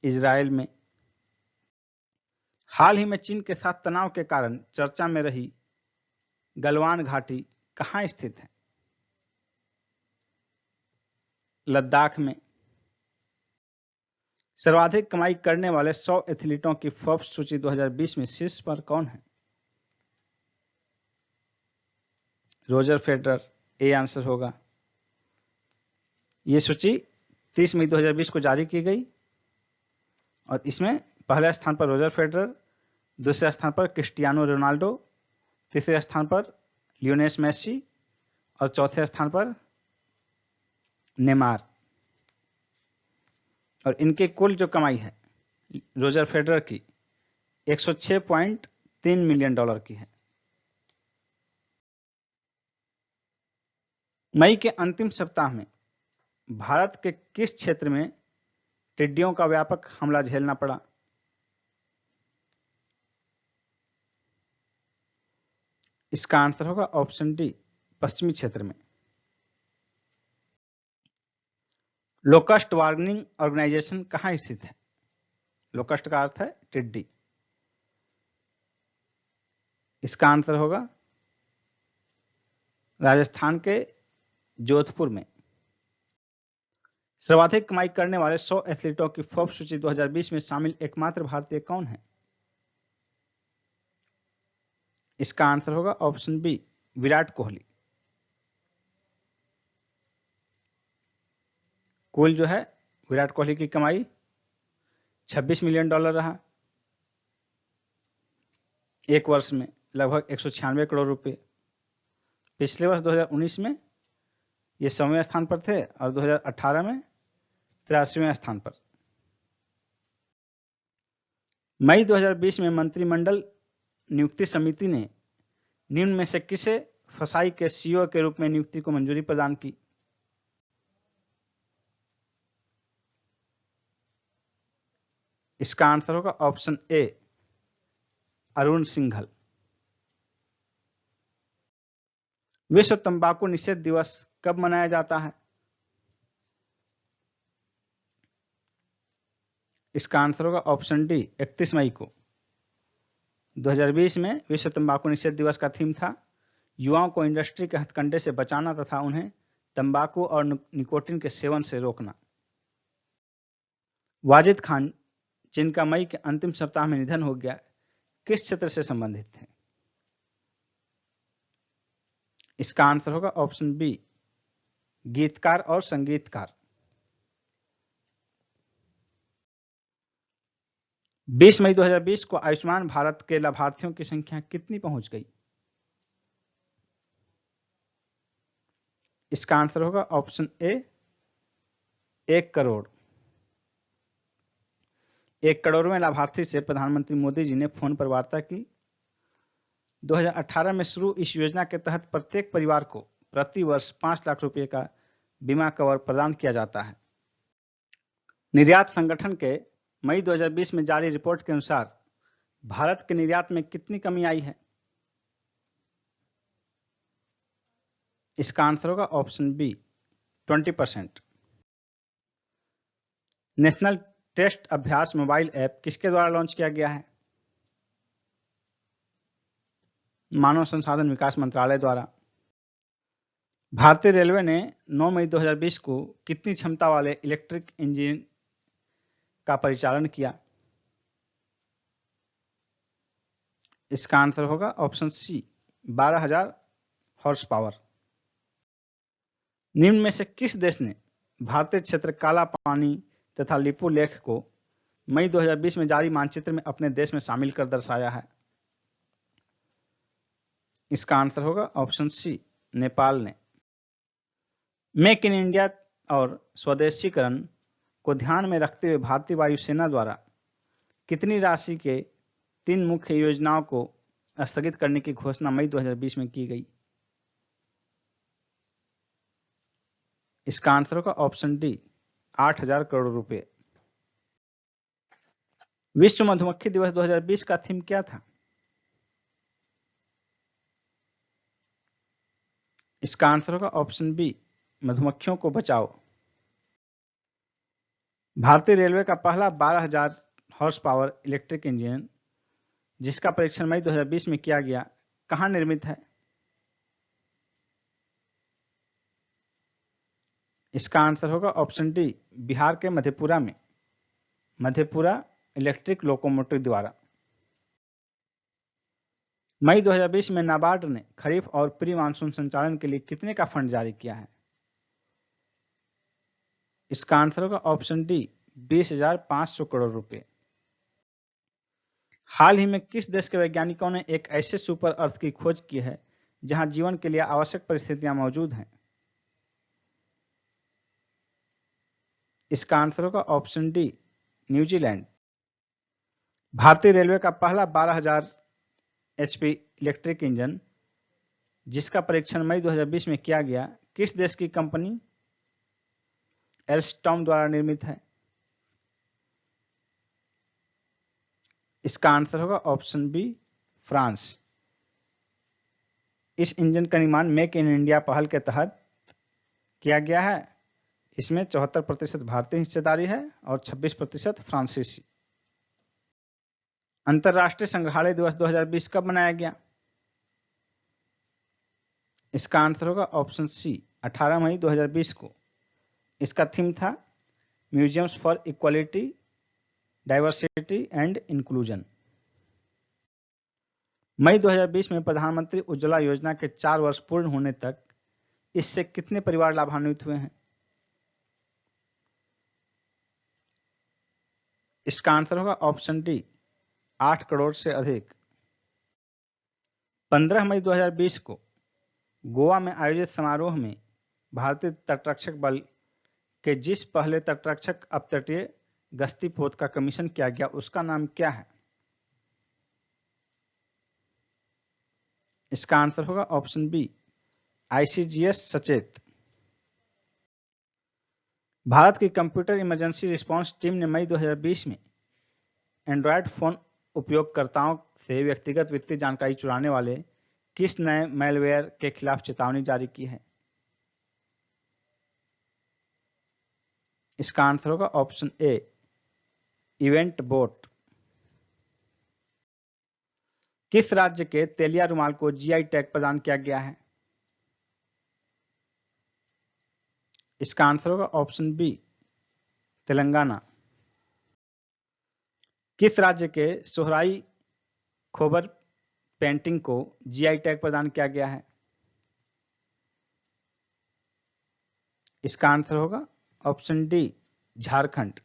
Speaker 1: इजराइल में। हाल ही में चीन के साथ तनाव के कारण चर्चा में रही गलवान घाटी कहां स्थित है? लद्दाख में। सर्वाधिक कमाई करने वाले 100 एथलीटों की फोर्ब्स सूची 2020 में शीर्ष पर कौन है? Roger Federer. ए आंसर होगा। ये सूची 30 मई 2020 को जारी की गई और इसमें पहले स्थान पर रोजर फेडरर, दूसरे स्थान पर क्रिस्टियानो रोनाल्डो, तीसरे स्थान पर लियोनेल मेसी और चौथे स्थान पर नेमार। और इनके कुल जो कमाई है रोजर फेडरर की 106.3 मिलियन डॉलर की है। मई के अंतिम सप्ताह में भारत के किस क्षेत्र में टिड्डियों का व्यापक हमला झेलना पड़ा? इसका आंसर होगा ऑप्शन डी, पश्चिमी क्षेत्र में। लोकस्ट वार्निंग ऑर्गेनाइजेशन कहां स्थित है? लोकस्ट का अर्थ है टिड्डी। इसका आंसर होगा राजस्थान के जोधपुर में। सर्वाधिक कमाई करने वाले 100 एथलीटों की फोर्ब्स सूची 2020 में शामिल एकमात्र भारतीय कौन है? इसका आंसर होगा ऑप्शन बी, विराट कोहली। कुल जो है विराट कोहली की कमाई 26 मिलियन डॉलर रहा एक वर्ष में, लगभग 196 करोड़ रुपए। पिछले वर्ष 2019 में ये 100वें स्थान पर थे और 2018 में 83वें स्थान पर। मई 2020 में मंत्रिमंडल नियुक्ति समिति ने निम्न में से किसे फसाई के सीईओ के रूप में नियुक्ति को मंजूरी प्रदान की? इसका आंसर होगा ऑप्शन ए, अरुण सिंघल। विश्व तंबाकू निषेध दिवस कब मनाया जाता है? इसका आंसर होगा ऑप्शन डी, 31 मई को। 2020 में विश्व तंबाकू निषेध दिवस का थीम था युवाओं को इंडस्ट्री के हथकंडे से बचाना तथा उन्हें तंबाकू और निकोटिन के सेवन से रोकना। वाजिद खान, जिनका मई के अंतिम सप्ताह में निधन हो गया, किस क्षेत्र से संबंधित थे? इसका आंसर होगा ऑप्शन बी, गीतकार और संगीतकार। 20 मई 2020 को आयुष्मान भारत के लाभार्थियों की संख्या कितनी पहुंच गई? इसका आंसर होगा ऑप्शन ए 1 करोड़। 1 करोड़वें लाभार्थी से प्रधानमंत्री मोदी जी ने फोन पर वार्ता की। 2018 में शुरू इस योजना के तहत प्रत्येक परिवार को प्रति वर्ष 5 लाख रुपए का बीमा कवर प्रदान किया जाता है। निर्यात संगठन के मई 2020 में जारी रिपोर्ट के अनुसार भारत के निर्यात में कितनी कमी आई है? इसका आंसर होगा option B 20%। National test Abhyas mobile app किसके द्वारा लॉन्च किया गया है? मानव संसाधन विकास मंत्रालय द्वारा। भारतीय रेलवे ने 9 मई 2020 को कितनी क्षमता वाले इलेक्ट्रिक इंजन का परिचालन किया? इसका आंसर होगा ऑप्शन सी 12,000 हॉर्स पावर। निम्न में से किस देश ने भारतीय क्षेत्र काला पानी तथा लिपु लेख को मई 2020 में जारी मानचित्र में अपने देश में शामिल कर दर्शाया है? इसका आंसर होगा ऑप्शन सी नेपाल ने। मेक इन इंडिया और स्वदेशीकरण को ध्यान में रखते हुए भारतीय वायुसेना द्वारा कितनी राशि के 3 मुख्य योजनाओं को स्थगित करने की घोषणा मई 2020 में की गई? इसका आंसर होगा ऑप्शन डी 8,000 करोड़ रुपए। विश्व मधुमक्खी दिवस 2020 का थीम क्या था? इसका आंसर होगा ऑप्शन बी मधुमक्खियों को बचाओ। भारतीय रेलवे का पहला 12,000 हॉर्स पावर इलेक्ट्रिक इंजन जिसका परीक्षण मई 2020 में किया गया, कहां निर्मित है? इसका आंसर होगा ऑप्शन डी बिहार के मधेपुरा में, मधेपुरा इलेक्ट्रिक लोकोमोटिव द्वारा। मई 2020 में नाबार्ड ने खरीफ और प्री मानसून संचालन के लिए कितने का फंड जारी किया है? इसका आंसर होगा ऑप्शन डी 20,500 करोड़ रुपए। हाल ही में किस देश के वैज्ञानिकों ने एक ऐसे सुपर अर्थ की खोज की है जहां जीवन के लिए आवश्यक परिस्थितियां मौजूद हैं? इसका आंसर होगा ऑप्शन डी न्यूजीलैंड। भारतीय रेलवे का पहला 12,000 HP इलेक्ट्रिक इंजन जिसका परीक्षण मई 2020 में किया गया, किस देश की कंपनी एल्स्टॉम द्वारा निर्मित है? इसका आंसर होगा ऑप्शन बी फ्रांस। इस इंजन का निर्माण मेक इन इंडिया पहल के तहत किया गया है। इसमें 74% भारतीय हिस्सेदारी है और 26% फ्रांसीसी। अंतरराष्ट्रीय संग्रहालय दिवस 2020 कब मनाया गया? इसका आंसर होगा ऑप्शन सी 18 मई 2020 को। इसका थीम था museums for equality, diversity and inclusion. मई 2020 में प्रधानमंत्री उज्ज्वला योजना के 4 वर्ष पूर्ण होने तक इससे कितने परिवार लाभान्वित हुए हैं? इसका आंसर होगा ऑप्शन डी 8 करोड़ से अधिक। 15 मई 2020 को गोवा में आयोजित समारोह में भारतीय तटरक्षक बल के जिस पहले तटरक्षक अपतटीय गश्ती पोत का कमीशन किया गया, उसका नाम क्या है? इसका आंसर होगा ऑप्शन बी ICGS सचेत। भारत की कंप्यूटर इमरजेंसी रिस्पांस टीम ने मई 2020 में एंड्रॉयड फोन उपयोगकर्ताओं से व्यक्तिगत वित्तीय जानकारी चुराने वाले किस नए मैलवेयर के खिलाफ चेतावनी जारी की है? इसका आंसर होगा ऑप्शन ए इवेंट बोट। किस राज्य के तेलिया रुमाल को GI टैग प्रदान किया गया है? इसका आंसर होगा ऑप्शन बी तेलंगाना। किस राज्य के सोहराई खोबर पेंटिंग को GI टैग प्रदान किया गया है? इसका आंसर होगा ऑप्शन डी झारखंड।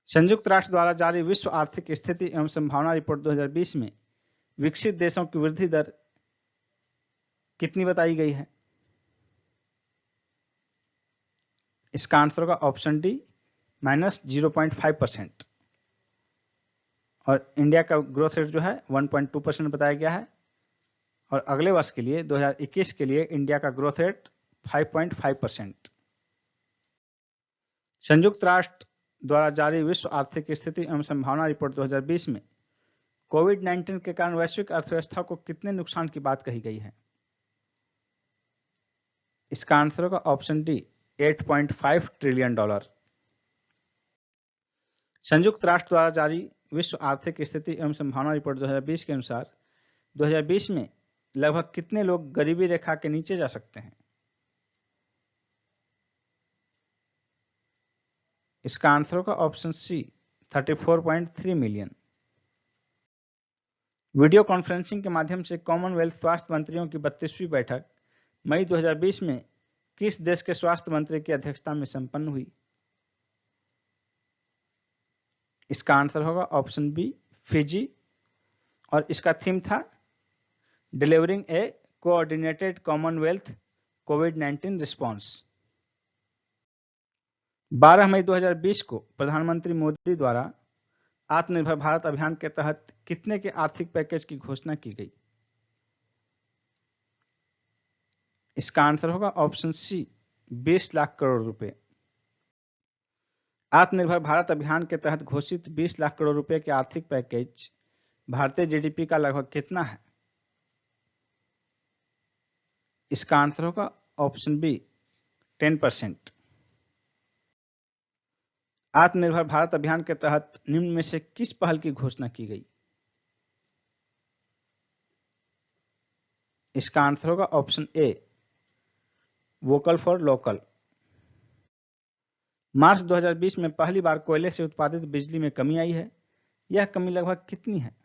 Speaker 1: संयुक्त राष्ट्र द्वारा जारी विश्व आर्थिक स्थिति एवं संभावना रिपोर्ट 2020 में विकसित देशों की वृद्धि दर कितनी बताई गई है? इसका आंसर होगा ऑप्शन डी -0.5%। और इंडिया का ग्रोथ रेट जो है 1.2% बताया गया है। और अगले वर्ष के लिए 2021 के लिए इंडिया का ग्रोथ रेट 5.5%। संयुक्त राष्ट्र द्वारा जारी विश्व आर्थिक स्थिति एवं संभावना रिपोर्ट 2020 में कोविड-19 के कारण वैश्विक अर्थव्यवस्था को कितने नुकसान की बात कही गई है? इसका आंसर होगा ऑप्शन डी $8.5 ट्रिलियन। संयुक्त राष्ट्र द्वारा जारी विश्व आर्थिक स्थिति एवं संभावना रिपोर्ट 2020 के अनुसार 2020 में लगभग कितने लोग गरीबी रेखा के नीचे जा सकते हैं? इसका आंसर होगा option C 34.3 million. Video conferencing के माध्यम से कॉमनवेल्थ स्वास्थ्य मंत्रियों की 32वीं बैठक मई 2020 में किस देश के स्वास्थ्य मंत्री की अध्यक्षता में संपन्न हुई? इसका आंसर होगा ऑप्शन बी फिजी। और इसका थीम था डिलीवरिंग ए कोऑर्डिनेटेड कॉमनवेल्थ कोविड-19 रिस्पॉन्स। 12 मई 2020 को प्रधानमंत्री मोदी द्वारा आत्मनिर्भर भारत अभियान के तहत कितने के आर्थिक पैकेज की घोषणा की गई? इसका आंसर होगा ऑप्शन सी 20 लाख करोड़ रुपए। आत्मनिर्भर भारत अभियान के तहत घोषित 20 लाख करोड़ रुपए के आर्थिक पैकेज भारतीय जीडीपी का लगभग कितना है? इसका आंसर होगा ऑप्शन बी 10%। आत्मनिर्भर भारत अभियान के तहत निम्न में से किस पहल की घोषणा की गई? इसका आंसर होगा option A vocal for local. March 2020 में पहली बार कोयले से उत्पादित बिजली में कमी आई है। यह कमी लगभग कितनी है?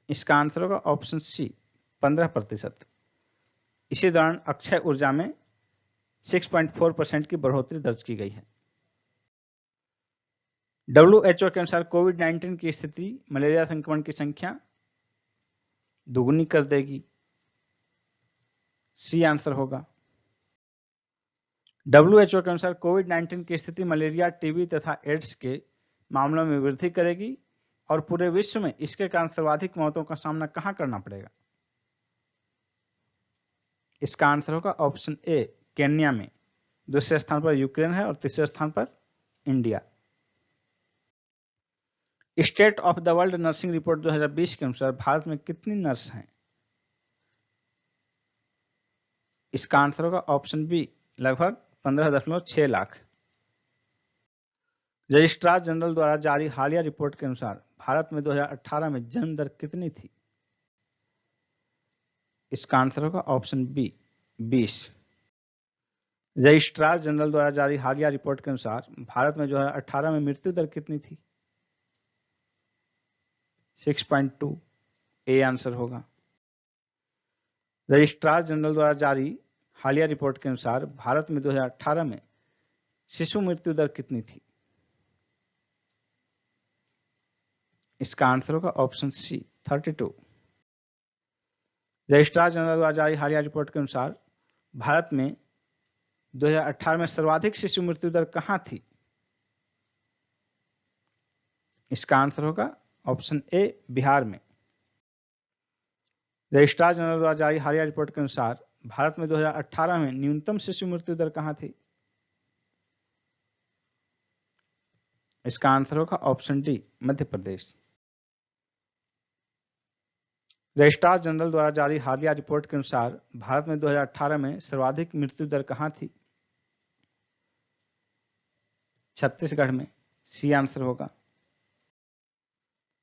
Speaker 1: इसका आंसर होगा ऑप्शन सी 15%। इसी दौरान अक्षय ऊर्जा में 6.4% की बढ़ोतरी दर्ज की गई है। WHO के अनुसार कोविड-19 की स्थिति मलेरिया संक्रमण की संख्या दुगुनी कर देगी। सी आंसर होगा। WHO के अनुसार कोविड-19 की स्थिति मलेरिया, टीबी तथा एड्स के मामलों में वृद्धि करेगी और पूरे विश्व में इसके कारण सर्वाधिक मौतों का सामना कहां करना पड़ेगा? इसका आंसर होगा ऑप्शन ए केन्या में। दूसरे स्थान पर यूक्रेन है और तीसरे स्थान पर India. State of the world nursing report 2020 के अनुसार भारत में कितनी नर्स हैं? इसका आंसर होगा ऑप्शन बी लगभग 15.6 लाख। रजिस्ट्रार जनरल द्वारा जारी हालिया रिपोर्ट के अनुसार भारत में 2018 में जन्म दर कितनी थी? इसका आंसर होगा ऑप्शन बी 20। रजिस्ट्रार जनरल द्वारा जारी हालिया रिपोर्ट के अनुसार भारत में 2018 में मृत्यु दर कितनी थी? 6.2। ए आंसर होगा। रजिस्ट्रार जनरल द्वारा जारी हालिया रिपोर्ट के अनुसार भारत में 2018 में शिशु मृत्यु दर कितनी थी? इसका आंसर होगा ऑप्शन सी 32। रजिस्ट्रार जनरल द्वारा जारी हालिया रिपोर्ट के अनुसार भारत में 2018 में सर्वाधिक शिशु मृत्यु दर कहां थी? इसका आंसर होगा ऑप्शन ए बिहार में। रजिस्ट्रार जनरल द्वारा जारी हालिया रिपोर्ट के अनुसार भारत में 2018 में न्यूनतम शिशु मृत्यु दर कहां थी? इसका आंसर होगा option D Madhya Pradesh. Registrar general द्वारा जारी हालिया रिपोर्ट के अनुसार भारत में 2018 में सर्वाधिक मृत्यु दर कहां थी? छत्तीसगढ़ में। सी आंसर होगा।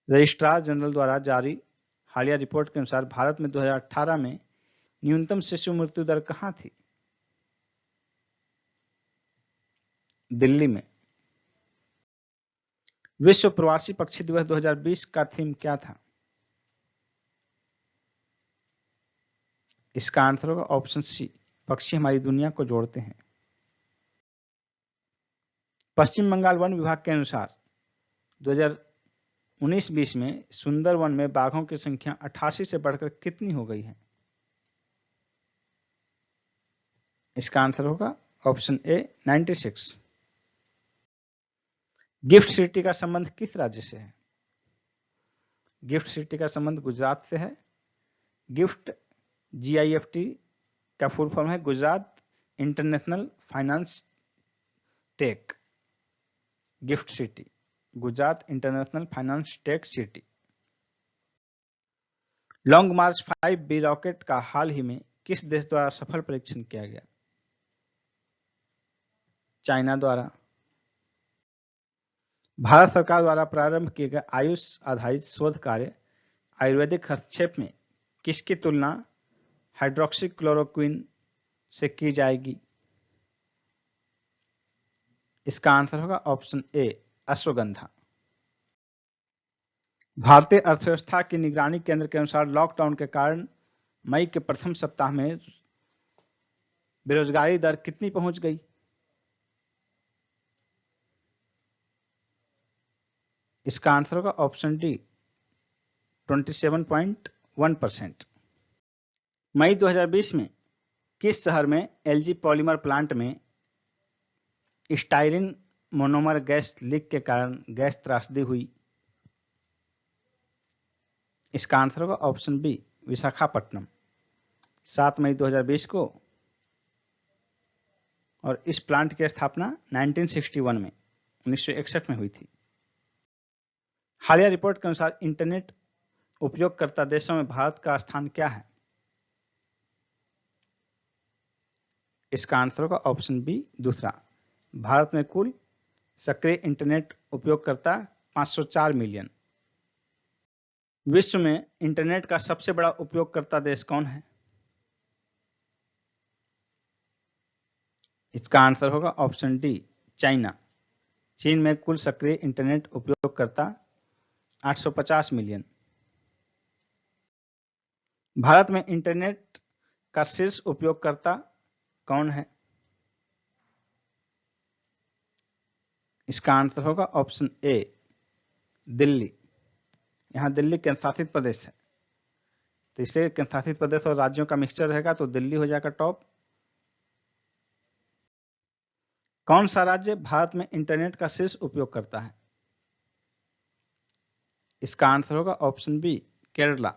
Speaker 1: रजिस्ट्रार जनरल द्वारा जारी हालिया रिपोर्ट के अनुसार भारत में 2018 में न्यूनतम शिशु मृत्यु दर कहां थी? दिल्ली में। विश्व प्रवासी पक्षी दिवस 2020 का थीम क्या था? इसका आंसर होगा ऑप्शन सी पक्षी हमारी दुनिया को जोड़ते हैं। पश्चिम बंगाल वन विभाग के अनुसार 2019-20 में सुंदरवन में बाघों की संख्या 88 से बढ़कर कितनी हो गई है? इसका आंसर होगा ऑप्शन ए 96। गिफ्ट सिटी का संबंध किस राज्य से है? गिफ्ट सिटी का संबंध गुजरात से है। गिफ्ट GIFT का फुल फॉर्म है Gujarat International Finance Tech GIFT City, Gujarat International Finance Tech City. Long March 5B rocket का हाल ही में किस देश द्वारा सफल परीक्षण किया गया? चाइना द्वारा। भारत सरकार द्वारा प्रारंभ किए गए आयुष आधारित शोध कार्य आयुर्वेदिक हस्तक्षेप में किसकी तुलना हाइड्रोक्सीक्लोरोक्विन से की जाएगी? इसका आंसर होगा ऑप्शन ए अश्वगंधा। भारतीय अर्थव्यवस्था की निगरानी केंद्र के अनुसार लॉकडाउन के कारण मई के प्रथम सप्ताह में बेरोजगारी दर कितनी पहुंच गई? इसका आंसर होगा ऑप्शन डी 27.1%। मई 2020 में किस शहर में LG पॉलीमर प्लांट में स्टाइरिन मोनोमर गैस लीक के कारण गैस त्रासदी हुई? इसका आंसर होगा ऑप्शन बी विशाखापट्टनम 7 मई 2020 को। और इस प्लांट की स्थापना 1961 में 1961 में हुई थी। हालिया रिपोर्ट के अनुसार इंटरनेट उपयोगकर्ता देशों में भारत का स्थान क्या है? इसका आंसर होगा ऑप्शन बी दूसरा। भारत में कुल सक्रिय इंटरनेट उपयोगकर्ता 504 मिलियन। विश्व में इंटरनेट का सबसे बड़ा उपयोगकर्ता देश कौन है? इसका आंसर होगा ऑप्शन डी चाइना। चीन में कुल सक्रिय इंटरनेट उपयोगकर्ता 850 मिलियन। भारत में इंटरनेट का शीर्ष उपयोगकर्ता कौन है? इसका आंसर होगा ऑप्शन ए दिल्ली। यहां दिल्ली केंद्र शासित प्रदेश है, तो इसलिए केंद्र शासित प्रदेश और राज्यों का मिक्सचर रहेगा, तो दिल्ली हो जाएगा टॉप। कौन सा राज्य भारत में इंटरनेट का शीर्ष उपयोग करता है? इसका आंसर होगा ऑप्शन बी केरला।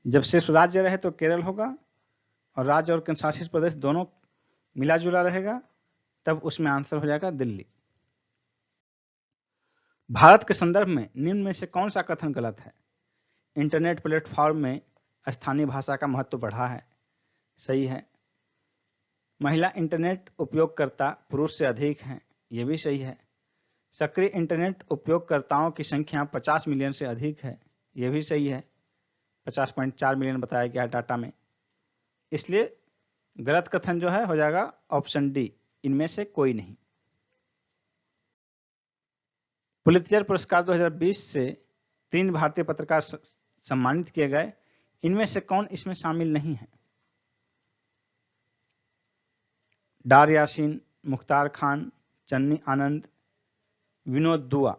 Speaker 1: जब सिर्फ राज्य रहे तो केरल होगा, और राज्य और केंद्र शासित प्रदेश दोनों मिला जुला रहेगा, तब उसमें आंसर हो जाएगा दिल्ली। भारत के संदर्भ में निम्न में से कौन सा कथन गलत है? इंटरनेट प्लेटफॉर्म में स्थानीय भाषा का महत्व बढ़ा है। सही है। महिला इंटरनेट उपयोगकर्ता पुरुष से अधिक हैं। यह भी सही है। सक्रिय इंटरनेट उपयोगकर्ताओं की संख्या 50 मिलियन से अधिक है। यह भी सही है। 50.4 मिलियन बताया गया डाटा में। इसलिए गलत कथन जो है हो जाएगा ऑप्शन डी, इनमें से कोई नहीं। पुलित्जर पुरस्कार 2020 से 3 भारतीय पत्रकार सम्मानित किए गए। इनमें से कौन इसमें शामिल नहीं है? डार यासीन, मुख्तार खान, चन्नी आनंद, विनोद दुआ।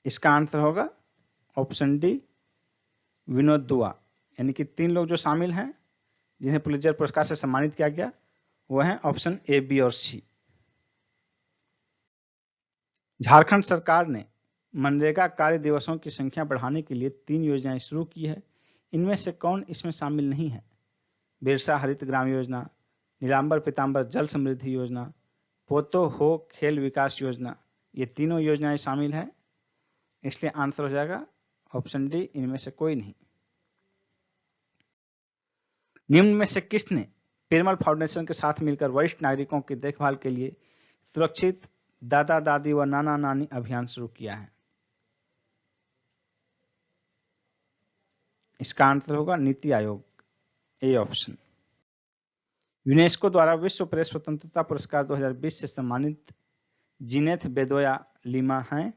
Speaker 1: इसका आंसर होगा ऑप्शन डी विनोद दुआ। यानी कि 3 लोग जो शामिल हैं जिन्हें पुलित्जर पुरस्कार से सम्मानित किया गया, वह हैं ऑप्शन ए, बी और सी। झारखंड सरकार ने मनरेगा कार्य दिवसों की संख्या बढ़ाने के लिए 3 योजनाएं शुरू की है। इनमें से कौन इसमें शामिल नहीं है? बिरसा हरित ग्राम योजना, नीलांबर पीतांबर जल समृद्धि योजना, पोतो हो खेल विकास योजना। ये तीनों योजनाएं शामिल हैं, इसलिए आंसर हो जाएगा ऑप्शन डी, इनमें से कोई नहीं। निम्न में से किसने पिरमल फाउंडेशन के साथ मिलकर वरिष्ठ नागरिकों की देखभाल के लिए सुरक्षित दादा दादी व नाना नानी अभियान शुरू किया है? इसका आंसर होगा NITI Aayog, A option. UNESCO द्वारा विश्व प्रेस स्वतंत्रता पुरस्कार 2020 से सम्मानित जीनेथ बेदोया लिमा हैं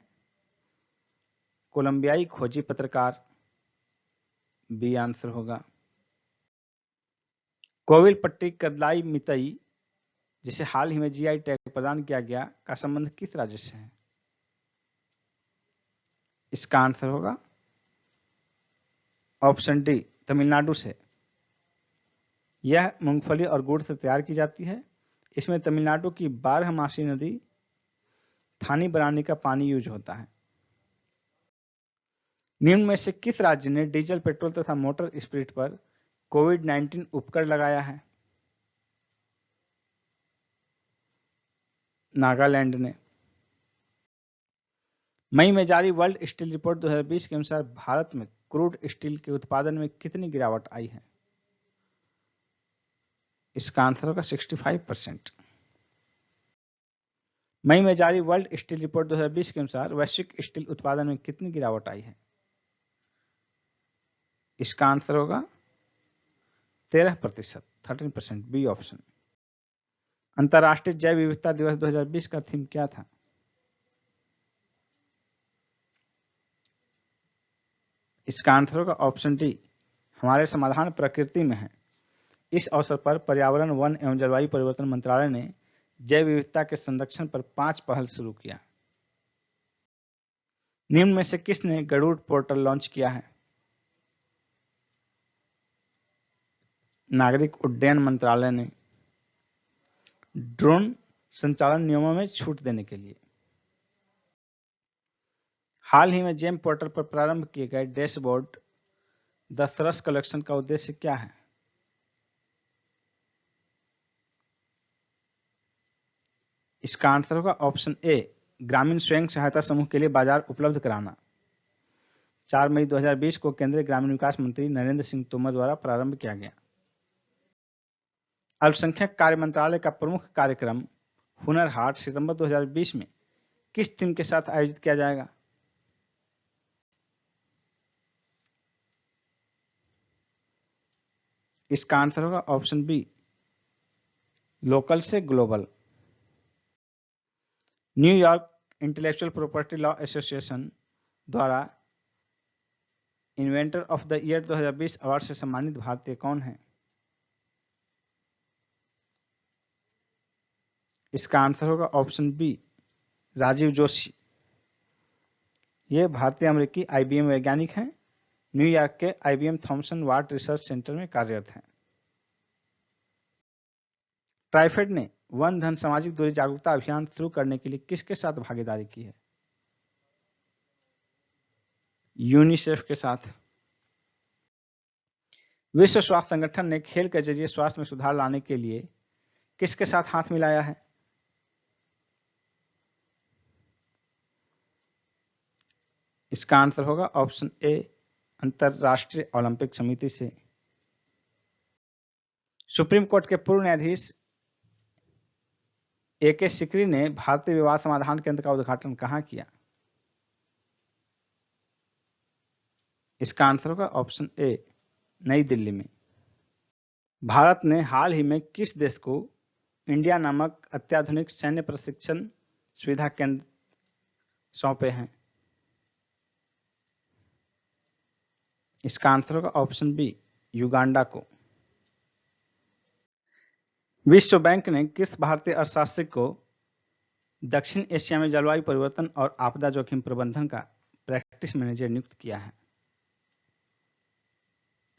Speaker 1: कोलंबियाई खोजी पत्रकार। बी आंसर होगा। कोविलपट्टी कदलाई मितई जिसे हाल ही में जीआई टैग प्रदान किया गया का संबंध किस राज्य से है? इसका आंसर होगा ऑप्शन डी, तमिलनाडु से। यह मूंगफली और गुड़ से तैयार की जाती है। इसमें तमिलनाडु की 12मासी नदी थानी बरानी का पानी यूज होता है। निम्न में से किस राज्य ने डीजल, पेट्रोल तथा मोटर स्पिरिट पर कोविड-19 उपकर लगाया है? नागालैंड ने। मई में जारी वर्ल्ड स्टील रिपोर्ट 2020 के अनुसार भारत में क्रूड स्टील के उत्पादन में कितनी गिरावट आई है? इसका आंसर होगा 65%। मई में जारी वर्ल्ड स्टील रिपोर्ट 2020 के अनुसार वैश्विक स्टील उत्पादन में कितनी गिरावट आई है? इसका आंसर होगा 13%, 13%, बी ऑप्शन। अंतर्राष्ट्रीय जैव विविधता दिवस 2020 का थीम क्या था? इसका आंसर होगा ऑप्शन डी, हमारे समाधान प्रकृति में है। इस अवसर पर पर्यावरण, वन एवं जलवायु परिवर्तन मंत्रालय ने जैव विविधता के संरक्षण पर 5 पहल शुरू किया। निम्न में से किसने गरुड़ पोर्टल लॉन्च किया है? नागरिक उड्डयन मंत्रालय ने। ड्रोन संचालन नियमों में छूट देने के लिए। हाल ही में जेम पोर्टल पर प्रारंभ किए गए डैशबोर्ड द थ्रस कलेक्शन का उद्देश्य क्या है? इसका आंसर होगा ऑप्शन ए, ग्रामीण स्वयं सहायता समूह के लिए बाजार उपलब्ध कराना। 4 मई 2020 को केंद्रीय ग्रामीण विकास मंत्री नरेंद्र सिंह तोमर द्वारा प्रारंभ किया गया। अल्पसंख्यक कार्य मंत्रालय का प्रमुख कार्यक्रम हुनर हाट सितंबर 2020 में किस थीम के साथ आयोजित किया जाएगा? इसका आंसर होगा ऑप्शन बी, लोकल से global. New York Intellectual Property Law Association द्वारा Inventor of the Year 2020 award से सम्मानित भारतीय कौन है? इसका आंसर होगा ऑप्शन बी, राजीव जोशी। ये भारतीय अमेरिकी आईबीएम वैज्ञानिक हैं। न्यूयॉर्क के आईबीएम थॉमसन वाट रिसर्च सेंटर में कार्यरत हैं। ट्राइफेड ने वन धन सामाजिक दूरी जागरूकता अभियान शुरू करने के लिए किसके साथ भागीदारी की है? यूनिसेफ के साथ। विश्व स्वास्थ्य संगठन ने खेल के जरिए स्वास्थ्य में सुधार लाने के लिए किसके साथ हाथ मिलाया है? इसका आंसर होगा ऑप्शन ए, अंतरराष्ट्रीय ओलंपिक समिति से। सुप्रीम कोर्ट के पूर्व न्यायाधीश ए.के. सिकरी ने भारतीय विवाद समाधान केंद्र का उद्घाटन कहां किया? इसका आंसर होगा ऑप्शन ए, नई दिल्ली में। भारत ने हाल ही में किस देश को इंडिया नामक अत्याधुनिक सैन्य प्रशिक्षण सुविधा केंद्र सौंपे हैं? इसका आंसर होगा ऑप्शन बी, युगांडा को। विश्व बैंक ने किस भारतीय अर्थशास्त्री को दक्षिण एशिया में जलवायु परिवर्तन और आपदा जोखिम प्रबंधन का प्रैक्टिस मैनेजर नियुक्त किया है?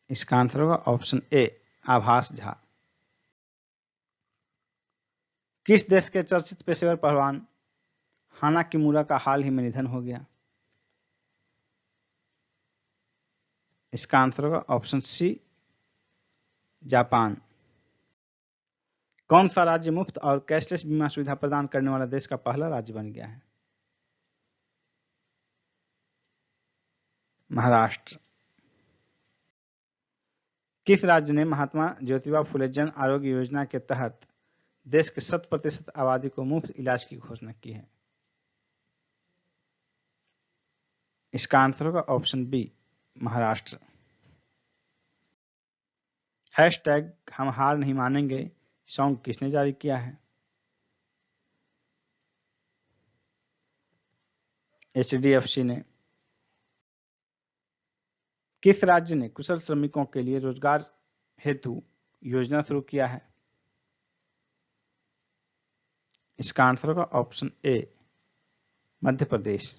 Speaker 1: इसका आंसर होगा ऑप्शन ए, आभास झा। किस देश के चर्चित पेशेवर पहलवान हाना किमुरा का हाल ही में निधन हो गया? इसका आंसर होगा ऑप्शन सी, जापान। कौन सा राज्य मुफ्त और कैशलेस बीमा सुविधा प्रदान करने वाला देश का पहला राज्य बन गया है? महाराष्ट्र। किस राज्य ने महात्मा ज्योतिबा फुले जन आरोग्य योजना के तहत देश के 100% आबादी को मुफ्त इलाज की घोषणा की है? इसका आंसर होगा ऑप्शन बी, महाराष्ट्र। हैशटैग हम हार नहीं मानेंगे सॉन्ग किसने जारी किया है? एचडीएफसी ने। किस राज्य ने कुशल श्रमिकों के लिए रोजगार हेतु योजना शुरू किया है? इसका आंसर होगा ऑप्शन ए, मध्य प्रदेश।